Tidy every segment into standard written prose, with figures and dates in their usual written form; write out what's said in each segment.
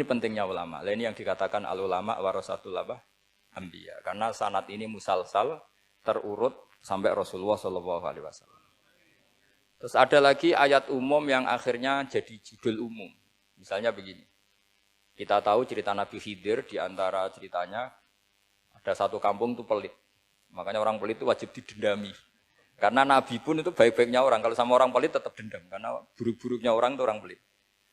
ini pentingnya ulama. Ini yang dikatakan al-ulama warasatul anbiya. Karena sanad ini musalsal terurut sampai Rasulullah SAW. Terus ada lagi ayat umum yang akhirnya jadi judul umum. Misalnya begini. Kita tahu cerita Nabi Khidir, di antara ceritanya ada satu kampung itu pelit. Makanya orang pelit itu wajib didendami. Karena Nabi pun itu baik-baiknya orang. Kalau sama orang pelit tetap dendam. Karena buruk-buruknya orang itu orang pelit.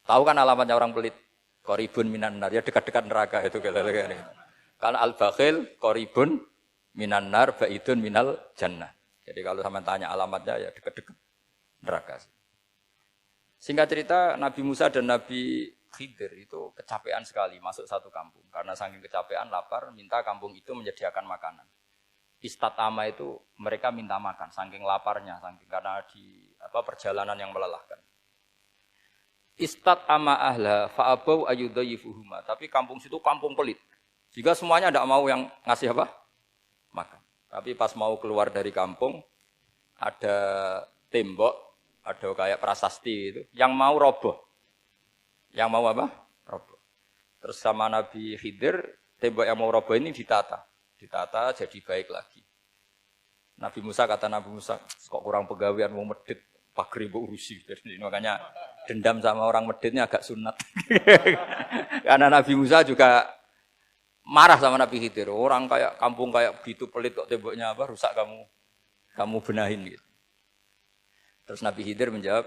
Tahu kan alamatnya orang pelit? Qoribun minan nar, ya dekat-dekat neraka itu. Karena al-bakhil, qoribun minan nar, ba'idun minal jannah. Jadi kalau sama tanya alamatnya ya dekat-dekat neraka. Singkat cerita, Nabi Musa dan Nabi Khidir itu kecapean sekali masuk satu kampung. Karena saking kecapean, lapar, minta kampung itu menyediakan makanan. Istatama itu mereka minta makan, saking laparnya, karena di perjalanan yang melelahkan. Istatama ahla fa'abau ayyudhayifuhuma. Tapi kampung situ kampung pelit. Jika semuanya tidak mau yang ngasih apa? Makan. Tapi pas mau keluar dari kampung, ada tembok, ada kayak prasasti itu, yang mau roboh. Yang mau apa? Roboh. Terus sama Nabi Khidir, tembok yang mau roboh ini ditata. Ditata jadi baik lagi. Nabi Musa kata Nabi Musa, kok kurang pegawaian mau medit, pagri mbok urusi. Jadi makanya dendam sama orang meditnya agak sunat. Karena Nabi Musa juga marah sama Nabi Khidir. Orang kayak kampung kayak begitu pelit kok temboknya apa rusak kamu benahin gitu. Terus Nabi Khidir menjawab,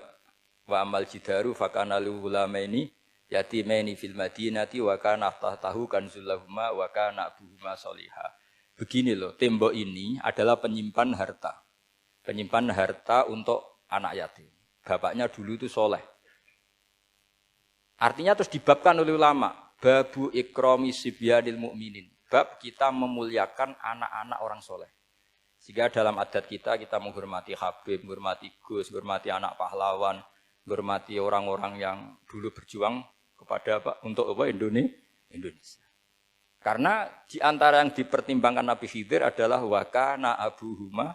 wa amal jidaru fakana luhulamaini yatimaini fil madinati wa kana tahtahu kanzul lahuma wa kana abuhuma sholiha. Begini loh, tembok ini adalah penyimpan harta. Penyimpan harta untuk anak yatim. Bapaknya dulu itu soleh. Artinya terus dibabkan oleh ulama, babu ikrami sibyanil mu'minin. Bab kita memuliakan anak-anak orang soleh. Sehingga dalam adat kita menghormati Habib, menghormati Gus, menghormati anak pahlawan, menghormati orang-orang yang dulu berjuang kepada untuk Indonesia. Karena di antara yang dipertimbangkan Nabi Khidir adalah wa kana abuhuma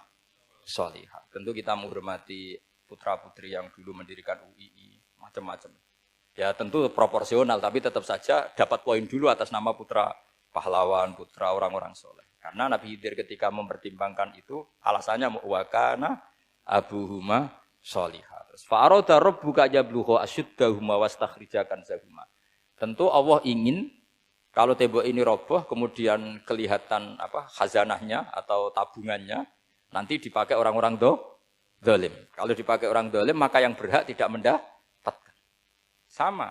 sholihah. Tentu kita menghormati putra-putri yang dulu mendirikan UII, macam-macam. Ya tentu proporsional, tapi tetap saja dapat poin dulu atas nama putra pahlawan, putra orang-orang soleh. Karena Nabi Khidir ketika mempertimbangkan itu, alasannya wa kana abuhuma sholihah. Fa'arada rabbuka yablugha ashuddahuma wastakhrijakan zahuma. Tentu Allah ingin kalau tembok ini roboh kemudian kelihatan khazanahnya atau tabungannya nanti dipakai orang-orang zalim. Kalau dipakai orang zalim maka yang berhak tidak mendapatkan. Sama.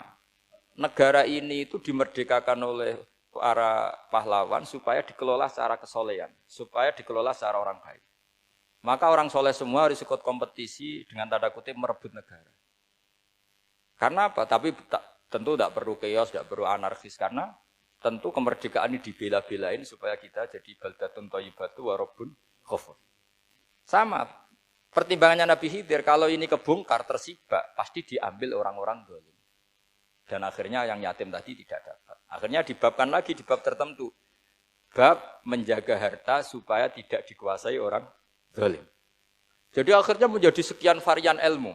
Negara ini itu dimerdekakan oleh para pahlawan supaya dikelola secara kesolehan, supaya dikelola secara orang baik. Maka orang soleh semua harus ikut kompetisi dengan tanda kutip merebut negara. Karena apa? Tapi tentu tidak perlu chaos, tidak perlu anarkis. Karena tentu kemerdekaan ini dibela-belain supaya kita jadi baldatun thayyibatu wa rabbun ghafur. Sama. Pertimbangannya Nabi Khidir, kalau ini kebongkar, tersibak, pasti diambil orang-orang zalim. Dan akhirnya yang yatim tadi tidak dapat. Akhirnya dibabkan lagi di bab tertentu. Bab menjaga harta supaya tidak dikuasai orang zalim. Jadi akhirnya menjadi sekian varian ilmu.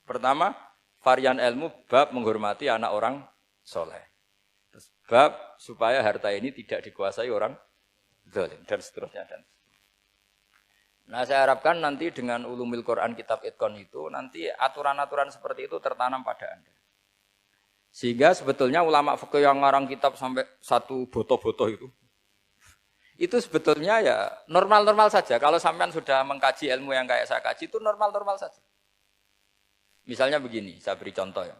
Pertama, varian ilmu bab menghormati anak orang soleh. Terus bab supaya harta ini tidak dikuasai orang zalim. Dan seterusnya. Nah saya harapkan nanti dengan ulumil Quran kitab Itqan itu, nanti aturan-aturan seperti itu tertanam pada Anda. Sehingga sebetulnya ulama fikih yang ngarang kitab sampai satu boto-boto itu sebetulnya ya normal-normal saja. Kalau sampean sudah mengkaji ilmu yang kayak saya kaji itu normal-normal saja. Misalnya begini, saya beri contoh ya.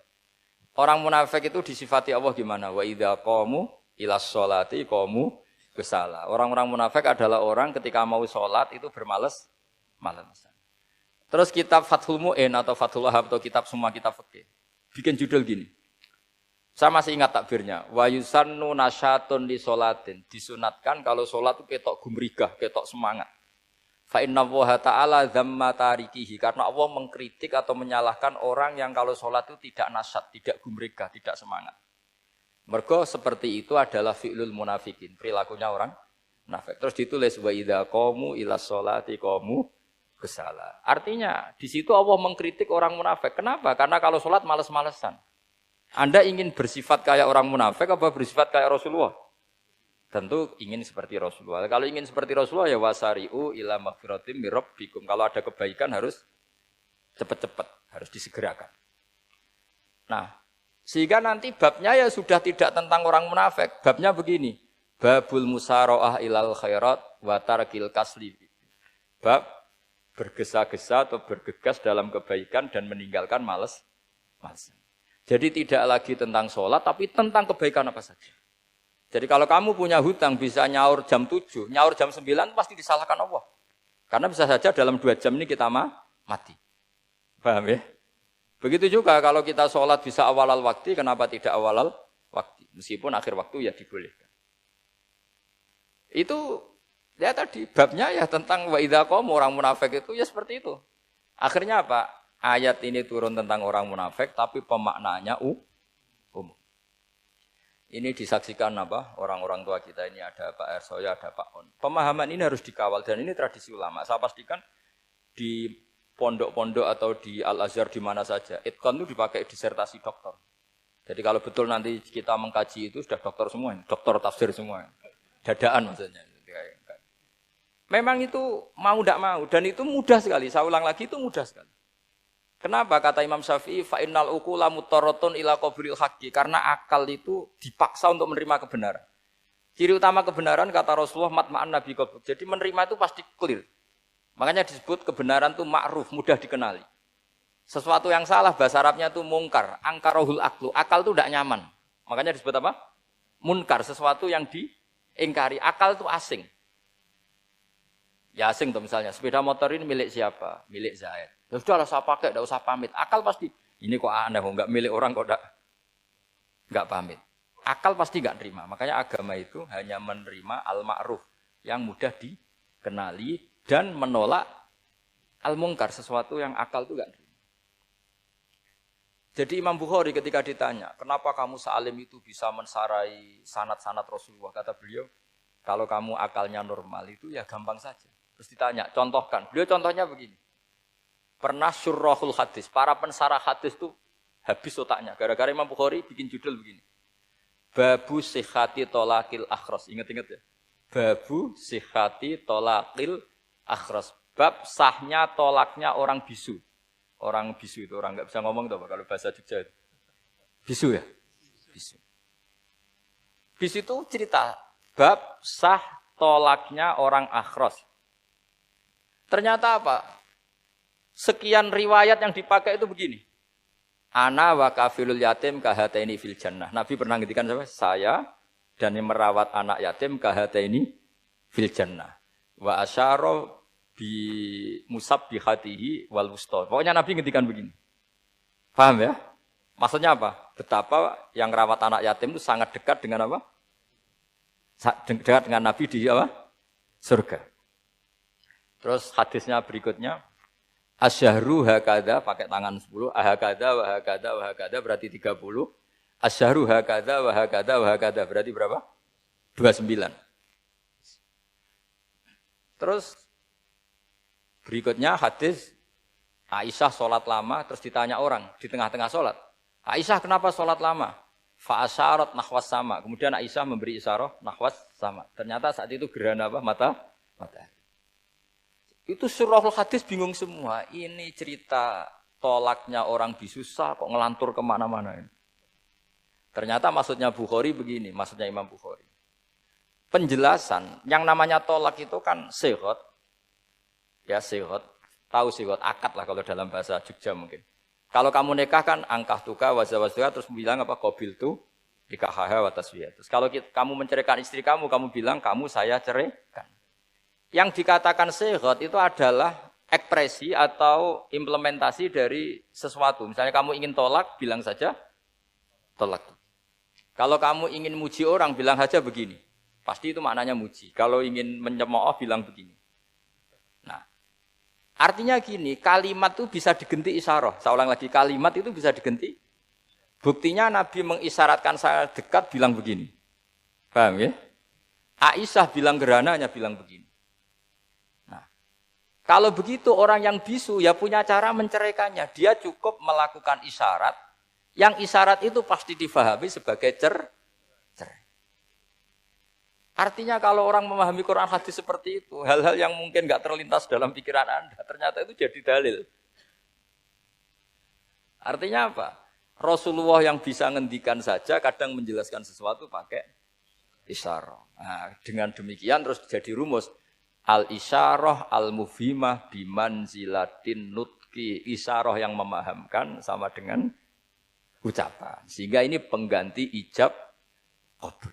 Orang munafik itu disifati Allah gimana? Wa idza qamu ilas sholati qamu kusala. Orang-orang munafik adalah orang ketika mau sholat itu bermalas-malasan. Terus kitab Fathul Mu'in atau Fathul Wahab atau kitab semua kitab fikih bikin judul gini. Saya masih ingat takbirnya. Wa yusannu nasyatun li sholatin. Disunatkan kalau sholat itu ketok gumrigah, ketok semangat. Fa inna Allaha ta'ala dzamma tarikihi. Karena Allah mengkritik atau menyalahkan orang yang kalau sholat itu tidak nasyat, tidak gumrigah, tidak semangat. Mergo seperti itu adalah fi'lul munafikin. Perilakunya orang munafik. Terus ditulis wa idza qamu ilas sholati qamu kusala. Artinya di situ Allah mengkritik orang munafik. Kenapa? Karena kalau sholat males-malesan. Anda ingin bersifat kayak orang munafik apa bersifat kayak Rasulullah? Tentu ingin seperti Rasulullah. Kalau ingin seperti Rasulullah ya wasari'u ila maghfiratim mir rabbikum. Kalau ada kebaikan harus cepat-cepat, harus disegerakan. Nah, sehingga nanti babnya ya sudah tidak tentang orang munafik. Babnya begini. Babul musara'ah ilal khairat wa tarkil kasli. Bab bergesa-gesa atau bergegas dalam kebaikan dan meninggalkan malas. Jadi tidak lagi tentang sholat, tapi tentang kebaikan apa saja. Jadi kalau kamu punya hutang bisa nyaur jam 7, nyaur jam 9 pasti disalahkan Allah. Karena bisa saja dalam 2 jam ini kita mati. Paham ya? Begitu juga kalau kita sholat bisa awalal waktu, kenapa tidak awalal waktu? Meskipun akhir waktu ya dibolehkan. Itu ya tadi babnya ya tentang wa idza qamu orang munafik itu ya seperti itu. Akhirnya apa? Ayat ini turun tentang orang munafik tapi pemaknaannya umum. Ini disaksikan apa? Orang-orang tua kita ini ada Pak Ersoya, ada Pak On. Pemahaman ini harus dikawal dan ini tradisi ulama. Saya pastikan di pondok-pondok atau di Al-Azhar di mana saja, itqan itu dipakai disertasi doktor. Jadi kalau betul nanti kita mengkaji itu sudah doktor semua, doktor tafsir semua. Dadaan maksudnya. Memang itu mau tidak mau dan itu mudah sekali. Saya ulang lagi itu mudah sekali. Kenapa kata Imam Syafi'i fa innal uqula mutarratun ila qabril haqqi? Karena akal itu dipaksa untuk menerima kebenaran. Ciri utama kebenaran kata Rasulullah matma'an nabi qabr. Jadi menerima itu pasti clear. Makanya disebut kebenaran itu ma'ruf, mudah dikenali. Sesuatu yang salah bahasa Arabnya itu mungkar, angkarahul aklu. Akal itu tidak nyaman. Makanya disebut apa? Munkar, sesuatu yang diingkari. Akal itu asing. Ya asing tuh misalnya, sepeda motor ini milik siapa? Milik Zaid. Ya sudah saya pakai, tidak usah pamit. Akal pasti, ini kok aneh, enggak milik orang kok enggak pamit. Akal pasti enggak terima. Makanya agama itu hanya menerima al-ma'ruf yang mudah dikenali dan menolak al-mungkar, sesuatu yang akal itu enggak terima. Jadi Imam Bukhari ketika ditanya, kenapa kamu sealim itu bisa mensarai sanad-sanad Rasulullah? Kata beliau, kalau kamu akalnya normal itu ya gampang saja. Terus ditanya, contohkan. Beliau contohnya begini. Pernah syurrahul hadis, para pensarah hadis itu habis otaknya. Gara-gara Imam Bukhari bikin judul begini. Babu sihhati tolakil akhras. Ingat-ingat ya. Babu sihhati tolakil akhras. Bab sahnya tolaknya orang bisu. Orang bisu itu orang nggak bisa ngomong tuh kalau bahasa Jogja itu. Bisu ya? Bisu. Bisu itu cerita. Bab sah tolaknya orang akhras. Ternyata apa? Sekian riwayat yang dipakai itu begini. Ana wa kafilul yatim kahataini fil jannah. Nabi pernah ngendikan saya dan yang merawat anak yatim kahataini fil jannah. Wa asyara bi musabbihatihi wal wusta. Pokoknya Nabi ngendikan begini. Paham ya? Maksudnya apa? Betapa yang rawat anak yatim itu sangat dekat dengan apa? Dekat dengan Nabi di apa? Surga. Terus hadisnya berikutnya. Asyahru hakada pakai tangan 10, ahakada wa hakada wa hakada berarti 30. Asyahru hakada wa hakada wa hakada berarti berapa? 29. Terus berikutnya hadis Aisyah sholat lama terus ditanya orang di tengah-tengah sholat. Aisyah kenapa sholat lama? Fa asyarat nahwas sama. Kemudian Aisyah memberi isyarah nahwas sama. Ternyata saat itu gerhana apa? Matahari. Itu surahul hadis bingung semua. Ini cerita tolaknya orang bisusah kok ngelantur kemana-mana ini. Ternyata maksudnya Bukhari begini, maksudnya Imam Bukhari. Penjelasan, yang namanya tolak itu kan sihot. Ya sihot, tahu sihot, akad lah kalau dalam bahasa Jogja mungkin. Kalau kamu nikah kan angkah tuka, wazawazduka, terus bilang apa? Qabil tu, nikahaha wa taswiyah. Terus kalau kamu menceraikan istri kamu bilang kamu saya ceraikan. Yang dikatakan sihot itu adalah ekspresi atau implementasi dari sesuatu. Misalnya kamu ingin tolak, bilang saja tolak. Kalau kamu ingin muji orang, bilang saja begini. Pasti itu maknanya muji. Kalau ingin menyemooh, bilang begini. Nah, artinya gini, kalimat itu bisa diganti isyarah. Saya ulang lagi, kalimat itu bisa diganti. Buktinya Nabi mengisyaratkan saya dekat, bilang begini. Paham ya? Aisyah bilang gerhana, hanya bilang begini. Kalau begitu orang yang bisu ya punya cara menceraikannya. Dia cukup melakukan isyarat Yang isyarat itu pasti difahami sebagai cerai. Artinya kalau orang memahami Quran hadis seperti itu, hal-hal yang mungkin nggak terlintas dalam pikiran Anda, ternyata itu jadi dalil. Artinya apa? Rasulullah yang bisa ngendikan saja kadang menjelaskan sesuatu pakai isyarah. Nah, dengan demikian terus jadi rumus al-isyarah al-mufhimah bimanzilatin nutqi. Isyarah yang memahamkan sama dengan ucapan. Sehingga ini pengganti ijab qabul.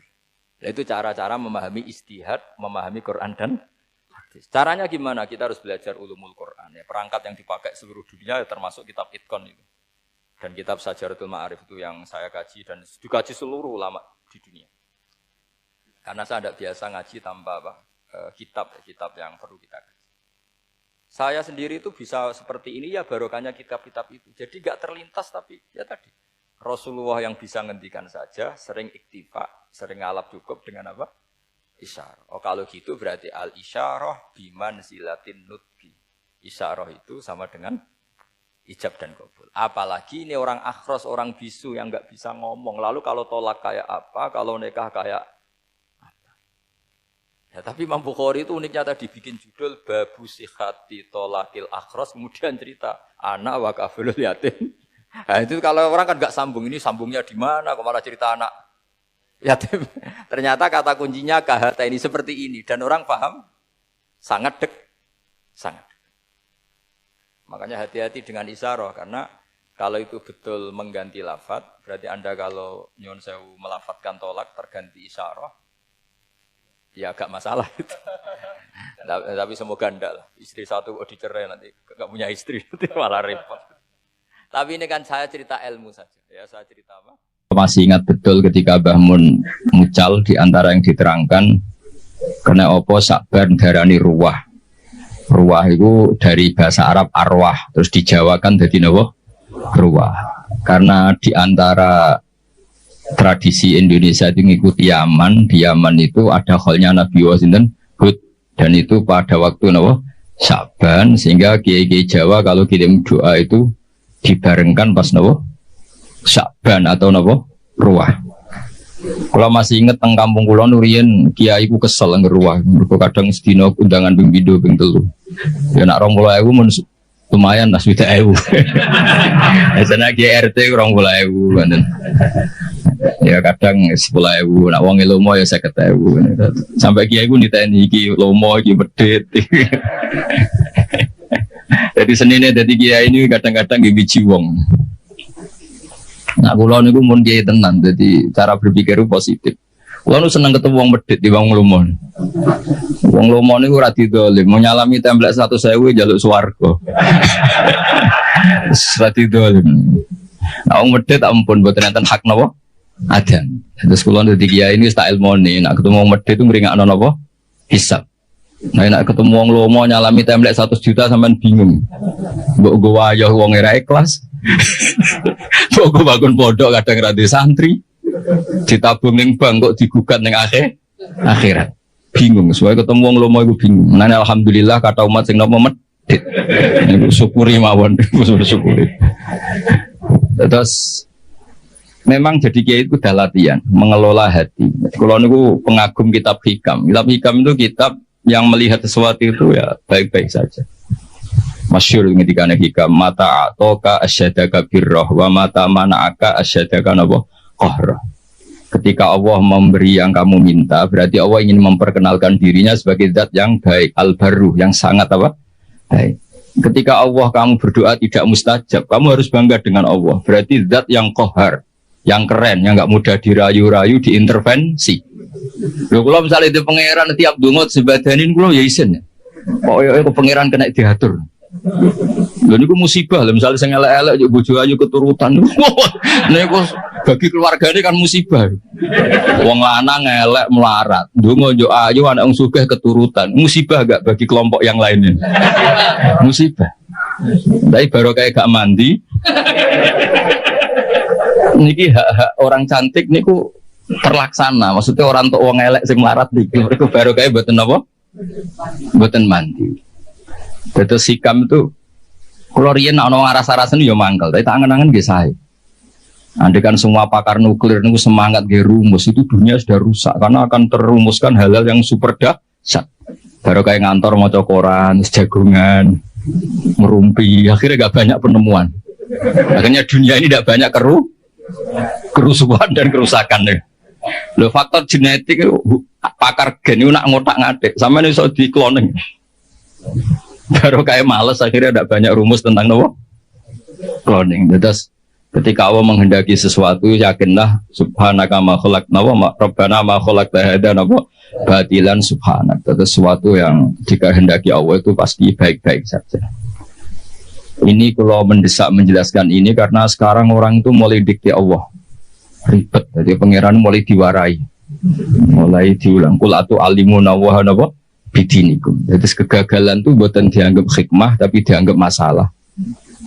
Yaitu cara-cara memahami istihad, memahami Quran dan hadis. Caranya gimana? Kita harus belajar ulumul Quran. Ya, perangkat yang dipakai seluruh dunia termasuk kitab Itqan itu. Dan kitab Sajaratul Ma'arif itu yang saya kaji dan dikaji seluruh ulama di dunia. Karena saya tidak biasa ngaji tanpa kitab yang perlu kita kaji. Saya sendiri itu bisa seperti ini ya barokahnya kitab-kitab itu. Jadi enggak terlintas tapi ya tadi. Rasulullah yang bisa ngendikan saja, sering iktifa, sering ngalap cukup dengan apa? Isyarah. Oh kalau gitu berarti al-isyarah bimanzilatin nutqi. Isyarah itu sama dengan ijab dan qabul. Apalagi ini orang akhros, orang bisu yang enggak bisa ngomong. Lalu kalau tolak kayak apa, kalau nikah kayak apa. Ya, tapi Imam Bukhari itu uniknya tadi bikin judul Babu Sihati Tolakil Akhros, kemudian cerita anak wa kafilul yatim. Nah, itu kalau orang kan enggak sambung, ini sambungnya di mana, kok malah cerita anak yatim. Ternyata kata kuncinya kahata ini seperti ini dan orang paham sangat sangat. Makanya hati-hati dengan isyarah karena kalau itu betul mengganti lafaz, berarti Anda kalau nyun sewu melafatkan tolak terganti isyarah, ya agak masalah itu. Tapi semoga enggak lah. Istri satu dicerai nanti enggak punya istri nanti malah repot. Tapi ini kan saya cerita ilmu saja. Ya saya cerita apa? Masih ingat betul ketika Mbah Mun mucal di antara yang diterangkan kena opo sakban darani ruwah. Ruwah itu dari bahasa Arab arwah, terus dijawakan jadi napa? Ruwah. Karena di antara tradisi Indonesia itu ngikuti Yaman, di Yaman itu ada kholnya Nabi Wasinten Hud dan itu pada waktu napa? Sa'ban, sehingga kiai-kiai Jawa kalau kirim doa itu dibarengkan pas napa? Sa'ban atau napa? Ruwah. Kalau masih inget teng kampung kula nuriyen kiai ku kesel ngeruwah. Mergo kadang sedina undangan ping 2 ping 3. Ya nak 20.000 mun lumayan lah 20.000. Biasanya kiai RT 20.000 ngoten. Ya kadang 10.000, nak wong lomo ya 50.000. Sampai kiai ku diteni iki lomo iki medhit. Jadi senine dadi kiai ini kadang-kadang nggih biji wong. Nah, kula niku mun kiai tenan, jadi cara berpikir positif. Kula nu seneng ketemu wong medhit di wong lomo. Wong lomo niku ora didolim, mau nyalami templek 100.000 njaluk swarga. Ora didolim. Nah, wong medhit ampun mboten enten hak napa? Adan. Terus kula dadi kiai ini tak ilmone, nek ketemu wong medhit itu ngringakno napa? Hisab. Nah, nek ketemu wong lomo nyalami templek 100 juta sampean bingung. Mbok go wayah wong ora ikhlas. Pokok bangun pondok kadang rada santri ditabung ning bank kok digugat ning akhirat. Bingung, soalnya ketemu wong lomo iku bingung. Nah, alhamdulillah kata umat sing napa medhit. Niku syukuri mawon, syukuri. Terus memang jadi kiai itu udah latihan mengelola hati. Kalau niku pengagum kitab hikam. Kitab hikam itu kitab yang melihat sesuatu itu ya baik-baik saja. Masyhur ketika hikam mata atoka asyadaka birroh wa mata mana'aka asyadaka nabo qahra. Ketika Allah memberi yang kamu minta, berarti Allah ingin memperkenalkan dirinya sebagai zat yang baik, al-barru, yang sangat apa? Baik. Ketika Allah kamu berdoa tidak mustajab, kamu harus bangga dengan Allah. Berarti zat yang qahar, yang keren, yang enggak mudah dirayu-rayu, diintervensi. Lho kula misalnya itu pangeran tiap donga sebadanin kula ya isin. Kok pangeran kena diatur. Lha niku musibah lho misale sing elek-elek yo bojo ayu keturutan. Niku bagi keluargane kan musibah. Wong lanang elek melarat, ndonga yo ayu anak wong sugih keturutan. Musibah gak bagi kelompok yang lainnya? Musibah. Tapi baru kayak gak mandi. Niki hak-hak orang cantik niku terlaksana. Maksudnya orang tok wong elek sing melarat niki mereka baru kayak mboten napa? Mboten mandi. Terus hikam itu kalau riyen ana aras-arasen ya mangkel, tapi tak angen-angen nggih sae. Andai kan semua pakar nuklir itu semangat ge rumus, itu dunia sudah rusak karena akan terumuskan hal-hal yang super dahsyat. Baru kayak ngantor maca koran, jagungan, merumpi, akhirnya gak banyak penemuan. Akhirnya dunia ini tidak banyak kerusuhan dan kerusakan ya. Lo faktor genetik pakar gen itu nak ngotak-ngatik, sama ini soal di cloning. Baru kayak males akhirnya tidak banyak rumus tentang cloning. Terus ketika Allah menghendaki sesuatu, yakinlah subhanaka ma khalaqna wa rabbana ma khalaqta hadza batilan subhanak. Terus sesuatu yang dikehendaki Allah itu pasti baik-baik saja. Ini kalau mendesak menjelaskan ini karena sekarang orang itu mulai dikti Allah ribet, jadi pangeran mulai diwarai, mulai diulang kul atu alimuna wa napa bidinikum. Jadi kegagalan itu bukan dianggap hikmah tapi dianggap masalah.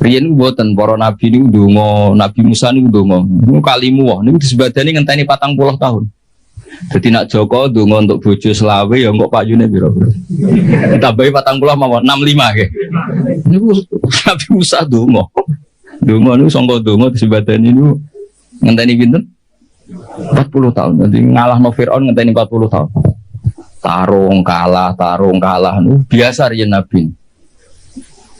Riyen mboten para nabi niku ndonga, Nabi Musa niku ndonga. Niku kalimu wae niku disebadani ngenteni 40 tahun. Dadi nak Joko ndonga untuk bojo selawe ya kok payune pira-pira. Tambahi 40 mawon 65 nggih. Niku Nabi Musa ndonga. Ndonga niku sangka ndonga disebadani niku ngenteni pinten? 40 tahun. Dadi ngalahno Firaun ngenteni 40 tahun. Tarung kalah niku biasa riyen nabi.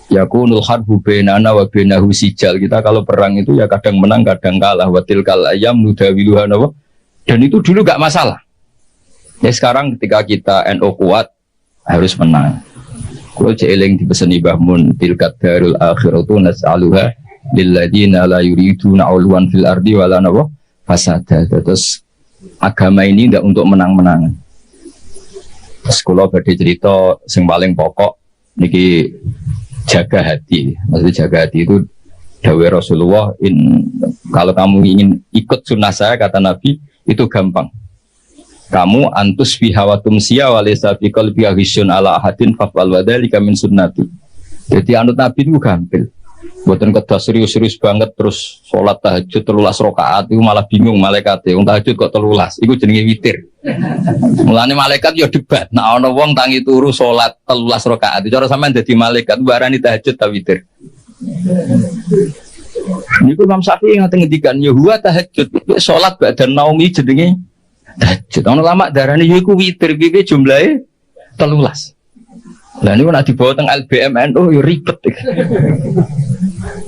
Yakunul harbu bainana wa bainahu sijal. Kita kalau perang itu ya kadang menang kadang kalah. Wa tilkal ayyam nudawiluha nawa. Dan itu dulu gak masalah. Ya sekarang ketika kita NU kuat harus menang. Kalau jeeling dipeseni Mbah Mun tilkat darul akhiratu nas'aluha lilladzina la yuriduna 'uluwan fil ardi wala nawa fasada. Terus agama ini tidak untuk menang-menangan. Terus kalau badhe cerita sing paling pokok niki jaga hati, maksudnya jaga hati itu dawai Rasulullah. Kalau kamu ingin ikut sunnah saya, kata Nabi, itu gampang. Kamu antus bihawatum siya walesa fikal bihahisyun ala ahadin fafwal wadhalika min sunnati. Jadi anut Nabi itu gampil. Buatan kedah serius-serius banget terus sholat tahajud 13 rakaat itu malah bingung malaikatnya. Wong tahajud kok 13, itu jenenge witir. Mulane malaikat ya debat. Nah ana wong tangi turu sholat 13 rakaat. Cara sampean dadi malaikat barani tahajud ta witir. Niku Imam Syafi'i ngaten ngendikan ya huwa tahajud. Sholat badan naumi jenenge tahajud. Ana ulama darani ya iku witir piye jumlahe 13. Lah niku nek dibawa teng LBMN ya ribet.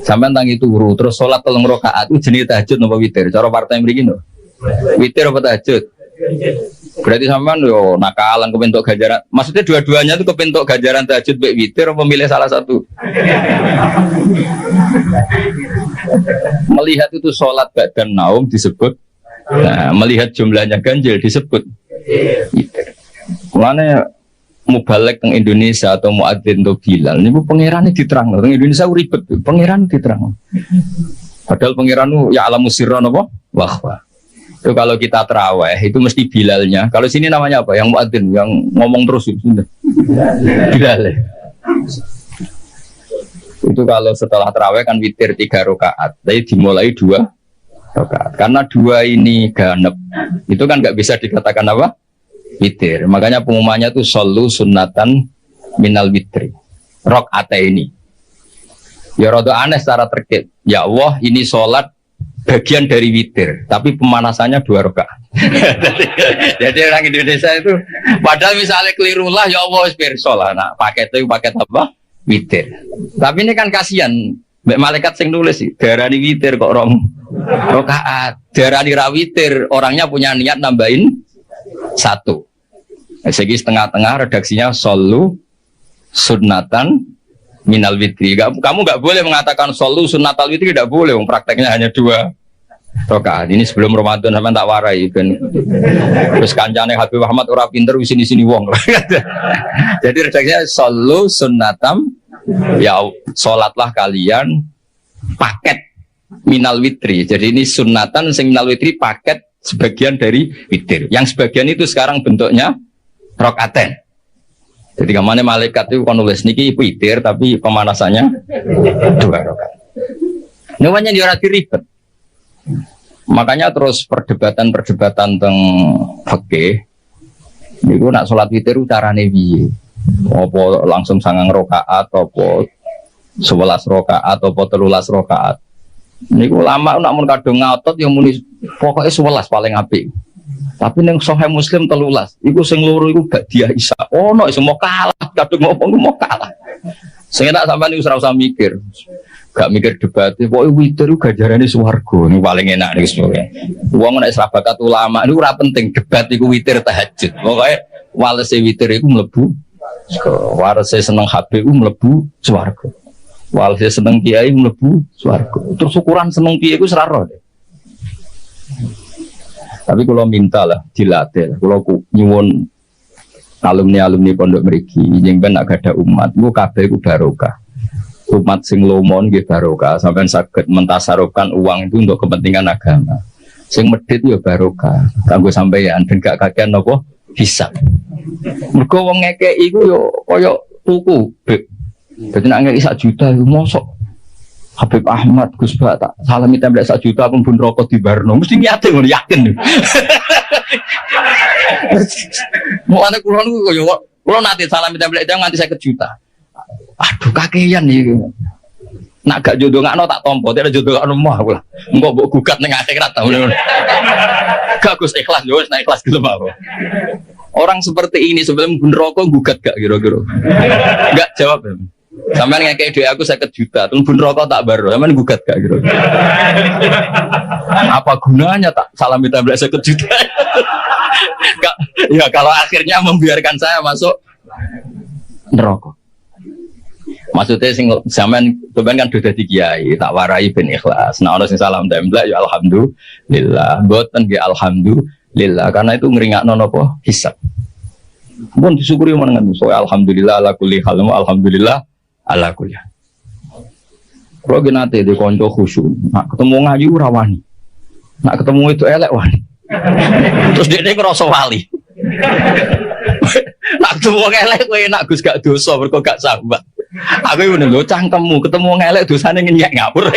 Sampeyan tangi turu terus sholat 3 rakaat itu jenenge tahajud napa witir? Cara partai mriki no. Witir apa tahajud? Berarti sampean yo nakalan kepentok ganjaran. Maksudnya dua-duanya itu kepentok ganjaran tahajud mek witir apa milih salah satu? Melihat itu sholat badan naum disebut. Nah, melihat jumlahnya ganjil disebut witir. Mulane mubalek teng Indonesia atau muadzin atau Bilal niku pangerane diterang. Teng Indonesia ribet, pangeran diterang. Padahal pangeran ya alamu sirra napa? Wah. Itu kalau kita tarawih itu mesti Bilalnya. Kalau sini namanya apa? Yang muadzin yang ngomong terus itu. Bilal. Itu kalau setelah tarawih kan witir 3 rakaat. Jadi dimulai 2 rakaat. Karena 2 ini ganep. Itu kan enggak bisa dikatakan apa? Witir. Makanya pengumumannya itu solu sunnatan minal witri. Rakaat ini. Ya rada aneh secara terkait. Ya Allah, ini sholat bagian dari witir, tapi pemanasannya 2 rakaat. Jadi orang Indonesia itu padahal misalnya kelirulah ya Allah wis sholat. Nah, paket apa? Witir. Tapi ini kan kasihan. Mbak malaikat sing nulis sih, darani witir kok rong rakaat. Darani ra witir, orangnya punya niat nambahin 1. Segi setengah-tengah redaksinya solu sunnatan minal witri. Kamu nggak boleh mengatakan solu sunnatal witri, tidak boleh. Prakteknya hanya 2 rakaat. Ini sebelum Ramadan sampai tak warai kan. Terus kancane Habib Muhammad ora pinter sini wong. Jadi redaksinya solu sunnatam ya salatlah kalian paket minal witri. Jadi ini sunnatan sing minal witri paket sebagian dari witir. Yang sebagian itu sekarang bentuknya rokaaten. Jadi kemana malaikat itu kan nulis niki witir tapi pemanasannya 2 rakaat. Namanya dia ribet. Makanya terus perdebatan tentang fikih. Niku nak sholat witir carane piye? Apa langsung 9 rakaat apa 11 rakaat apa 13 rakaat? Niku ulama nak mun kadung ngotot yang muni pokoknya 11 paling apik. Tapi ning Sahih Muslim 13. Iku sing loro iku Ba'diyah Isya. Ono iso mau kalah, kadung ngomong mau kalah. Sing enak sampean iku ora usah mikir. Gak mikir debat, pokoke witir iku ganjarane swarga. Niku paling enak niku semoga. Wong nek bakat ulama niku ora penting debat iku witir tahajud. Pokoke walese witir iku mlebu warese seneng HP iku mlebu swarga. Walese seneng kiai mlebu swarga. Terus ukuran seneng piye iku ora ro. Tapi kalau minta lah dilatih, kalau nyuwun alumni pondok mriki, yang ben agak ada umat, gua kabeh gua barokah. Umat sing lomon nggih barokah, sampean saged mentasarufkan uang itu untuk kepentingan agama. Sing medhit ya barokah, kanggo sampeyan ben gak kakean napa hisab. Mergo wong ngekeki iku ya kaya tuku, Beb. Dadi nek ngekeki 1 juta iku mosok Habib Ahmad Gus Ba tak salami template 1 juta pun bun rokok di Barno mesti niate ngono yakin. Mau ana kula niku kaya kula nate salami template nganti 50 juta. Aduh kakean iki. Nak gak jodoh ngakno tak tompo, tidak jodoh ngakno mah aku lah. Engko mbok gugat ning akhirat ta ngono. Gak Gus ikhlas yo wis nek ikhlas gelem aku. Orang seperti ini sebelum bun rokok gugat gak kira-kira. Enggak jawab ya. Sampeyan ngekek dhuwit aku 50 juta, terus bun rokok tak baru. Sampeyan gugat gak kira. Apa gunanya tak salami tablet 50 juta? Gak, ya kalau akhirnya membiarkan saya masuk neraka. Maksudnya sing sampean kan sudah di kiai, tak warai ben ikhlas. Nah ono sing salam temblek ya alhamdulillah. Mboten nggih alhamdulillah karena itu ngringakno napa hisab. Mun disyukuri menengan so alhamdulillah ala kulli hal, alhamdulillah ala kulli. Kalau genate di konco khusyuk, nak ketemu ngaji ora wani. Nak ketemu itu elek wani. Terus dia ngerasa wali. Nak ketemu elek kowe enak Gus gak dosa mergo gak sahabat. Aku ngene lho cangkemmu ketemu elek dosane ngenyek ngapur.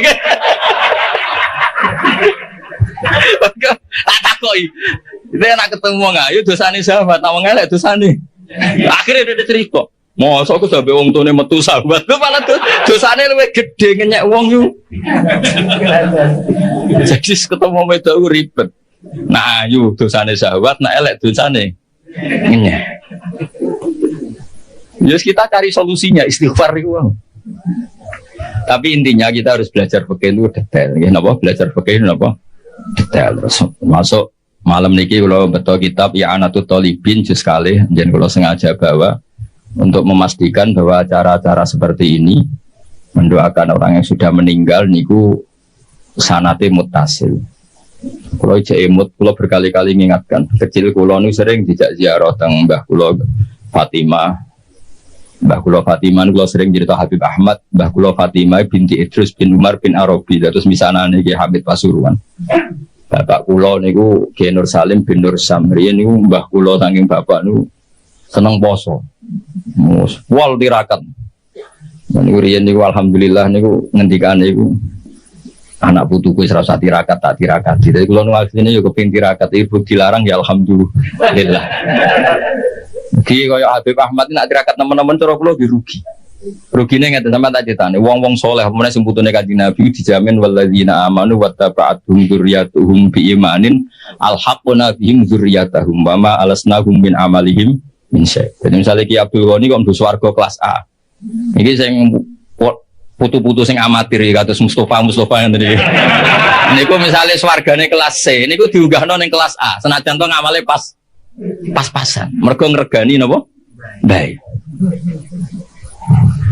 Tak takoki. Itu nak ketemu ngayu dosane sahabat, wong elek dosane. Akhirnya dia cerita. Mosok aku sampe wong tune metu sahabat, lho malah dosane luwih gedhe ngenyek wong yo. Jadi ketemu wedok ribet. Nah, yo dosane sahabat, nak elek dosane ngenyek. Jadi kita cari solusinya istighfar itu. Tapi intinya kita harus belajar fikih itu detail. Ya, napa belajar fikih itu napa detail. Terus masuk malam niki kalau betul kitab ya Anatut Thalibin juz kali, jadi kalau sengaja bawa untuk memastikan bahwa acara-acara seperti ini mendoakan orang yang sudah meninggal niku sanate muttasil. Kalau ijek emut, kalau berkali-kali mengingatkan kecil kulo nu sering dijak ziarah teng Mbah kulo Fatimah. Mbah Kula Fatimah kula sering cerita Habib Ahmad, Mbah Kula Fatimah binti Idrus bin Umar bin Arabi, terus misanane Ki Habib Pasuruan. Bapak kula niku Ki Nur Salim bin Nur Samri niku mbah kula saking bapak niku seneng poso. Wal tirakat. Niku riyen niku alhamdulillah niku ngendikane niku anak putuku wis ora usah tirakat tak tirakati. Dadi kula nu asline yo kepengin tirakat ibu dilarang ya alhamdulillah. Ki kaya Habib Ahmad nak tirakat teman-teman cara kula rugi. Rugine ngeten sampean tak critane wong-wong saleh meneh sing putune Kanjeng Nabi dijamin walladzina amanu wattaba'atuhum dzurriyyatuhum biimanin alhaqna bihim dzurriyyatahum wa ma alasnahum min amalihim min syai'. Jadi misalnya Ki Abdul Ghani kok mlebu swarga kelas A. Iki sing putu-putu sing amatir kados Mustofa ngene iki. Niku misale swargane kelas C, niku diunggahno ning kelas A. Senajan to ngamale pas-pasan. Mergo ngregani napa? Baik.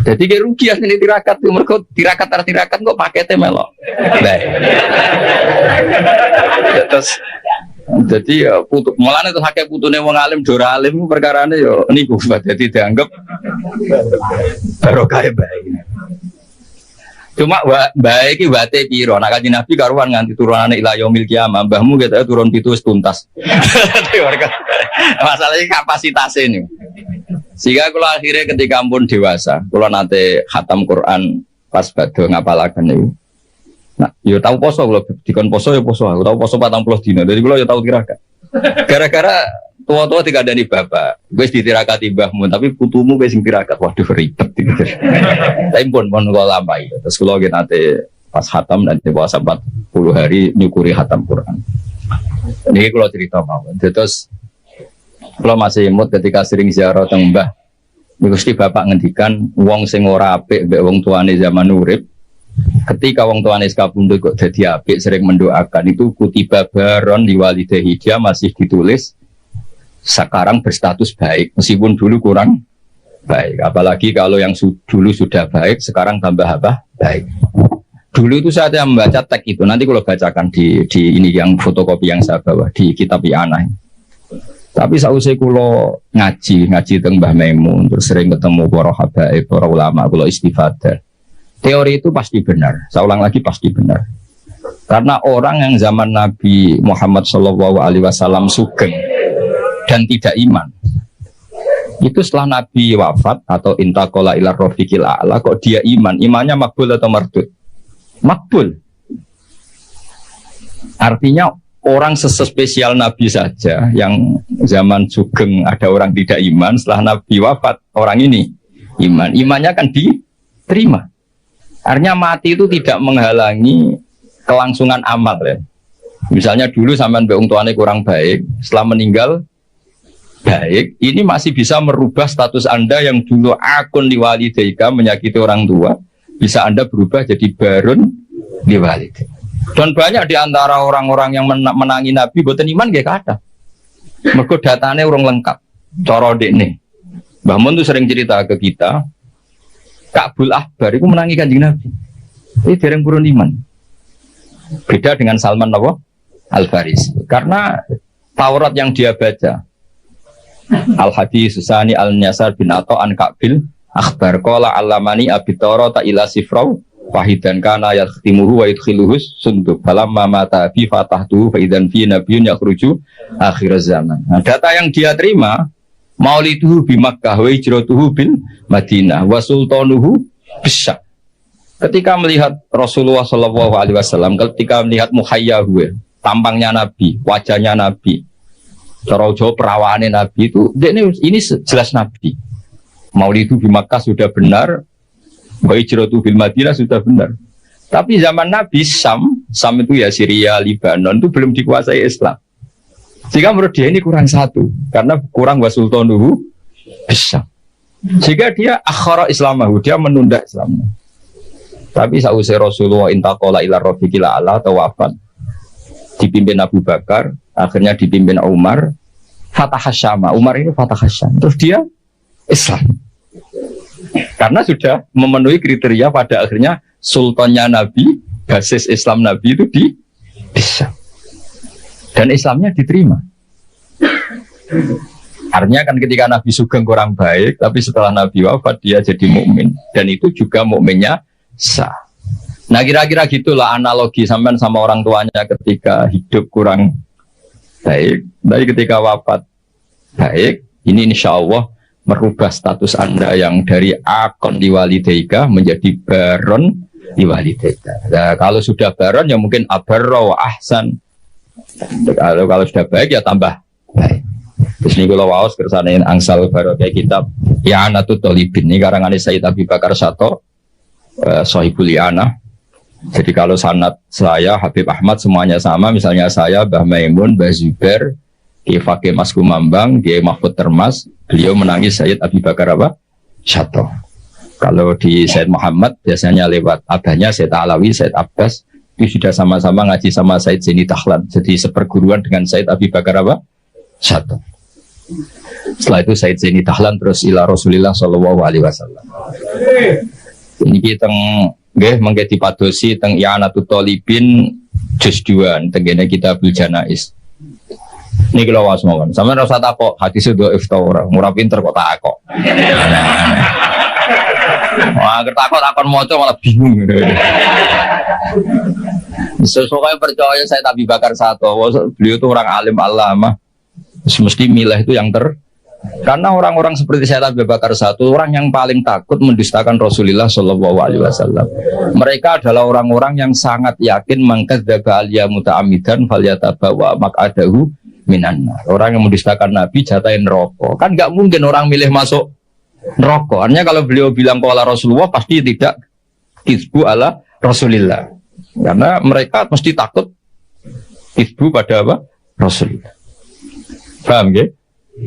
Jadi kayak rugi asli tirakat tuh, mereka tirakat kok paketnya melok. Baik. Terus, jadi ya putu, malah itu haknya putune wong alim, dora alim perkarane yo niku jadi dianggap barokah baik. Cuma baik iki wate piro, nak Kanjeng Nabi karuan nganti turunane ila yaumil qiyamah, mbahmu kita turun pitu wis tuntas. Masalahnya kapasitasnya nih. Sehingga kalau akhirnya ketika pun dewasa, kalau nanti khatam Quran pas badhe ngapalaken niku. Nah, yo tahu poso kalau dikon poso ya poso, aku tahu poso 40 dina. Jadi kalau yo tahu tirakat. Gara-gara tua-tua dikandani bapak, wis ditirakati mbahmu, tapi putumu wis sing tirakat. Waduh ribet gitu. Tapi pun kula lampahi. Terus kula nggih nate pas khatam dan puasa 40 hari nyukuri khatam Quran. Ini kalau cerita mau. Terus kalau masih imut ketika sering ziarah teng Mbah, mesti bapak ngendikan wong sing ora apik mbek wong tuane zaman urip, ketika wong tuane kabundut kok dadi apik sering mendoakan itu kutiba baron di walidahi, dia masih ditulis sekarang berstatus baik meskipun dulu kurang baik. Apalagi kalau yang dulu sudah baik sekarang tambah apa? Baik. Dulu itu saya membaca teks itu, nanti kalau bacakan di ini yang fotokopi yang saya bawa di kitab I'anah. Tapi sausai kulo ngaji teng Mbah Maimun, terus sering ketemu para habaib, para ulama, kulo istifadah. Teori itu pasti benar. Saya ulang lagi pasti benar. Karena orang yang zaman Nabi Muhammad SAW sugeng dan tidak iman, itu setelah Nabi wafat atau intaqala ila rafiqil a'la, kok dia iman? Imannya makbul atau mardud? Makbul. Artinya orang sespesial Nabi saja yang zaman sugeng ada orang tidak iman, setelah Nabi wafat orang ini iman. Imannya kan diterima. Artinya mati itu tidak menghalangi kelangsungan amal ya. Misalnya dulu sampean mbek wong tuane kurang baik, setelah meninggal baik, ini masih bisa merubah status Anda yang dulu akun liwalidaika menyakiti orang tua, bisa Anda berubah jadi barun liwalidaika. Dan banyak di antara orang-orang yang menangi Nabi boten iman nggih kathah. Mergo datane urung lengkap. Cara dekne. Mbah Mun tuh sering cerita ke kita, Ka'bul Ahbar itu menangi Kanjeng Nabi. Ini dereng purun iman. Beda dengan Salman Al-Farisi. Karena Taurat yang dia baca, Al-Hadis Susani Al-Nyasar bin Ato an Ka'bil Akhbar Qala Alamani Abitoro Ta'ila Sifrau Wahidan kana yakhtimuhu wa yudkhiluhus sunduk falamma mata fi fatahtuhu fa idzan fi nabiyyun yakhruju akhir zaman. Nah, data yang dia terima mauliduhu bi Makkah wa hijratuhu bil Madinah wa sultanuhu bisyam. Ketika melihat Rasulullah sallallahu alaihi wasallam, ketika melihat muhayyahu, tampangnya Nabi, wajahnya Nabi, cara Jawa perawaane Nabi itu ini jelas Nabi. Maulidu bi Makkah sudah benar, wa hijratu bil Madinah sudah benar. Tapi zaman Nabi Sam itu ya Syria, Libanon itu belum dikuasai Islam. Sehingga menurut dia ini kurang satu, karena kurang wasultanuhu bisa. Sehingga dia akhara Islamahu, dia menunda Islamnya. Tapi sausai Rasulullah intaqala ila rafiqil a'la atau wafat, dipimpin Abu Bakar, akhirnya dipimpin Umar, Fatah Syam. Umar ini Fatah Syam. Terus dia Islam. Karena sudah memenuhi kriteria pada akhirnya sultannya Nabi, basis Islam Nabi itu bisa. Dan Islamnya diterima. Artinya kan ketika Nabi sugeng kurang baik, tapi setelah Nabi wafat dia jadi mukmin, dan itu juga mukminnya sah. Nah kira-kira gitulah analogi sampean sama orang tuanya ketika hidup kurang baik, tapi ketika wafat baik, ini insya Allah merubah status Anda yang dari akon liwalidaika menjadi baron liwalidaika. Nah, kalau sudah baron ya mungkin abarro ahsan. Kalau sudah baik ya tambah baik. Terus ini kalau waos kersanain angsal baru kayak kitab I'anatut Thalibin ini karangan Sayyid Abi Bakar Sato, Sohibul I'anah. Jadi kalau sanad saya Habib Ahmad semuanya sama, misalnya saya Mbah Maimun, Mbah Zubair, Kiai Fakih Mas Kumambang, Kiai Mahfud Termas, beliau menangis Sayyid Abi Bakar Sato. Kalau di Sayyid Muhammad biasanya lewat abahnya Sayyid Alawi, Sayyid Abbas, itu sudah sama-sama ngaji sama Sayyid Zaini Tahlan, jadi seperguruan dengan Sayyid Abi Bakar Sato. Setelah itu Sayyid Zaini Tahlan terus ila Rasulillah sallallahu alaihi wasallam. Ini kita nggih mengke dipadosi teng I'anatut Thalibin juz 2 tengene Kitabul Janaiz. Ini kalau was mawon, sama rasa takok hadis itu ifta orang, murah pinter kok takok. Wah, takut akan moco malah bingung. Sesuai percaya saya Abi Bakar Sato, beliau itu orang alim alama, mesti milah itu yang karena orang-orang seperti saya Abi Bakar Sato, orang yang paling takut mendustakan Rasulullah Shallallahu Alaihi Wasallam. Mereka adalah orang-orang yang sangat yakin mangkadzdzaba aliyah muta'ammidan falyatabawa maq'adahu minan nar. Orang yang mendustakan Nabi jatain rokok. Kan nggak mungkin orang milih masuk rokok. Artinya kalau beliau bilang qala Rasulullah pasti tidak hizbu ala Rasulillah. Karena mereka mesti takut ibu pada apa? Rasulullah. Paham ya?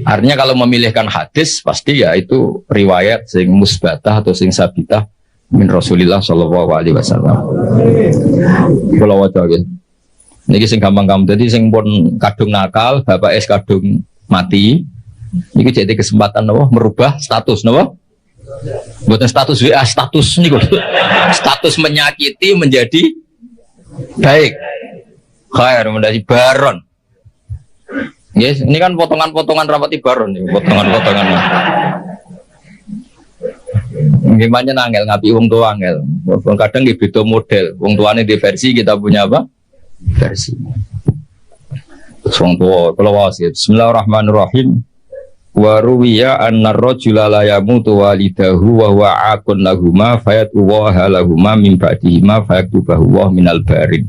Artinya kalau memilihkan hadis pasti ya itu riwayat sing musbatah atau sing sabitah min Rasulillah sallallahu alaihi wasallam. Kula waca nggih. Niki sing gampang-gampang. Dadi sing pun kadung nakal, bapak es kadung mati. Niki jadi kesempatan napa merubah status napa? Bukan status WA, status niku. Status menyakiti menjadi baik. Khair menjadi baron. Yes, ini kan potongan-potongan rapati baron nih, potongan-potongan. Gimana nangel ngapi wong tua angel. Kadang nggih beda model. Wong tuane di versi kita punya apa? Versi. Wong tua kalau wasit. Bismillahirrahmanirrahim. Wa ruwiya anna ar-rajula la yamutu walidahu wa huwa aqun lahumā fayat'ullaha lahumā min ba'dihima fayaktubahu wa minal barin.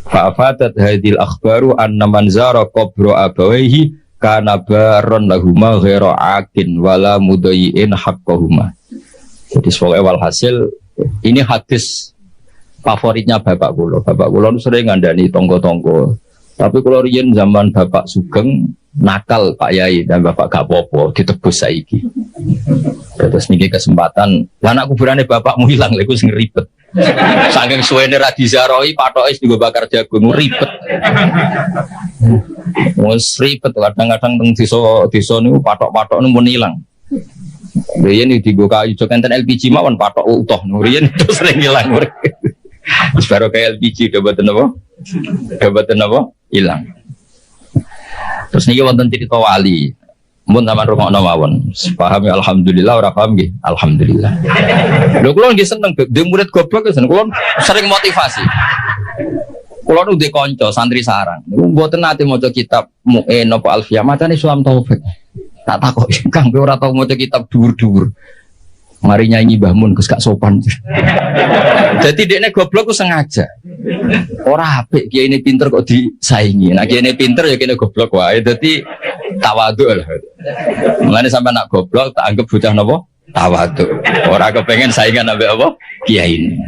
Fa'afadat hadhil akhbaru anna man zara qabra abawayhi kana baron lahuma ghaira aqin wala mudayyin haqqahuma. Jadi soal walhasil ini hadis favoritnya bapak kula. Bapak kula sering ngandani tonggo-tonggo. Tapi kalau riyen zaman bapak Sugeng nakal Pak Yai dan bapak gak apa-apa ditebus saiki. Terus niki kesempatan, lah anak kuburane bapakmu hilang lha iku sing ribet. Saking suwene ra dizaroi patoke digo bakar jagung ribet. Wes ribet kadang-kadang teng desa niku patok-patok mun ilang. Riyen digo kayu jok enten LPG mawon patok utuh riyen terus sering ilang. Wis baru kayak LPG dobeten apa? Dobeten apa? Ilang. Terus niki wonten cerita wali. Mun sampean rungokno mawon. Paham ya alhamdulillah, ora paham nggih. Alhamdulillah. Lho kula nggih seneng dhe murid goblok kula sering motivasi. Kula nu dhe kanca santri sarang. Niku mboten nate maca kitab Mu'in apa Alfiyah, macane Sulam Taufik. Tak takok, Kang kowe ora tau maca kitab dhuwur-dhuwur. Mari nyanyi Mbah Mun Gus gak sopan. Jadi dekne goblok ku sengaja. Ora apik kiai ini pinter kok disaingi. Nah kiai ini pinter ya kene goblok wae. Dadi tawadhu lah. Mulane sampe nak goblok tak anggap bocah napa? Tawadhu. Ora kepengen saingan ambek apa? Kiai ini.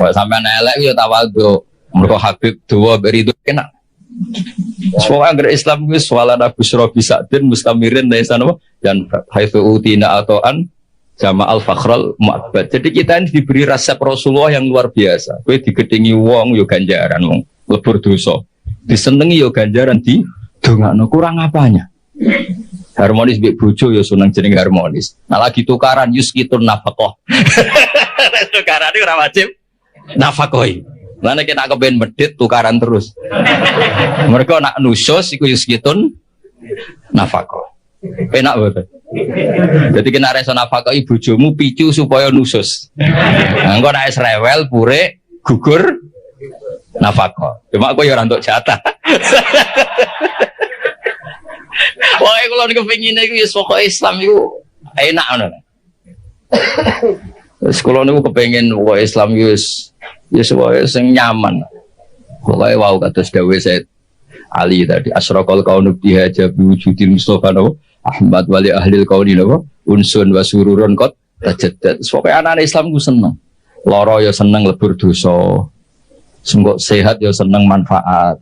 Kok sampean elek ya tawadhu. Mergo Habib duwa beri itu enak. Semua agar Islam wis walana busra bisadin mustamirin daisan apa? Dan haitsu utina atoan sama al-fakhral mu'abbad. Jadi kita ini diberi resep Rasulullah yang luar biasa. Kowe digedhengi wong yo ganjaran wong lebur dosa. Disenengi yo ganjaran di dongakno kurang apanya. Harmonis mbek bojo yo seneng jeneng harmonis. Nah lagi tukaran yuskitun nafaqah. Tukaran iki ora wajib nafaqoi. Lan nek nak kepen medhit tukaran terus. Mereka nak nusus iku yuskitun nafaqah. Enak betul. Jadi kena rasa nafkah ibu bojomu picu supaya nusus. Engko nek wis rewel pure gugur nafkah. Cuma aku ya ora entuk jatah. Wah, kalau kepengin iku ya pokoke Islam iku enak ngono. Wis kula niku kepengin pokoke Islam iku wis wae sing nyaman. Pokoke wau kados dawuh Said Ali tadi asraqal kaunu biha jabi wujudil Mustafa Ahmad wali ahlil kauni napa unsun wa sururun qad tajaddat. Pokoke anak Islam ku seneng. Lara ya seneng lebur dosa. Sengko sehat ya seneng manfaat.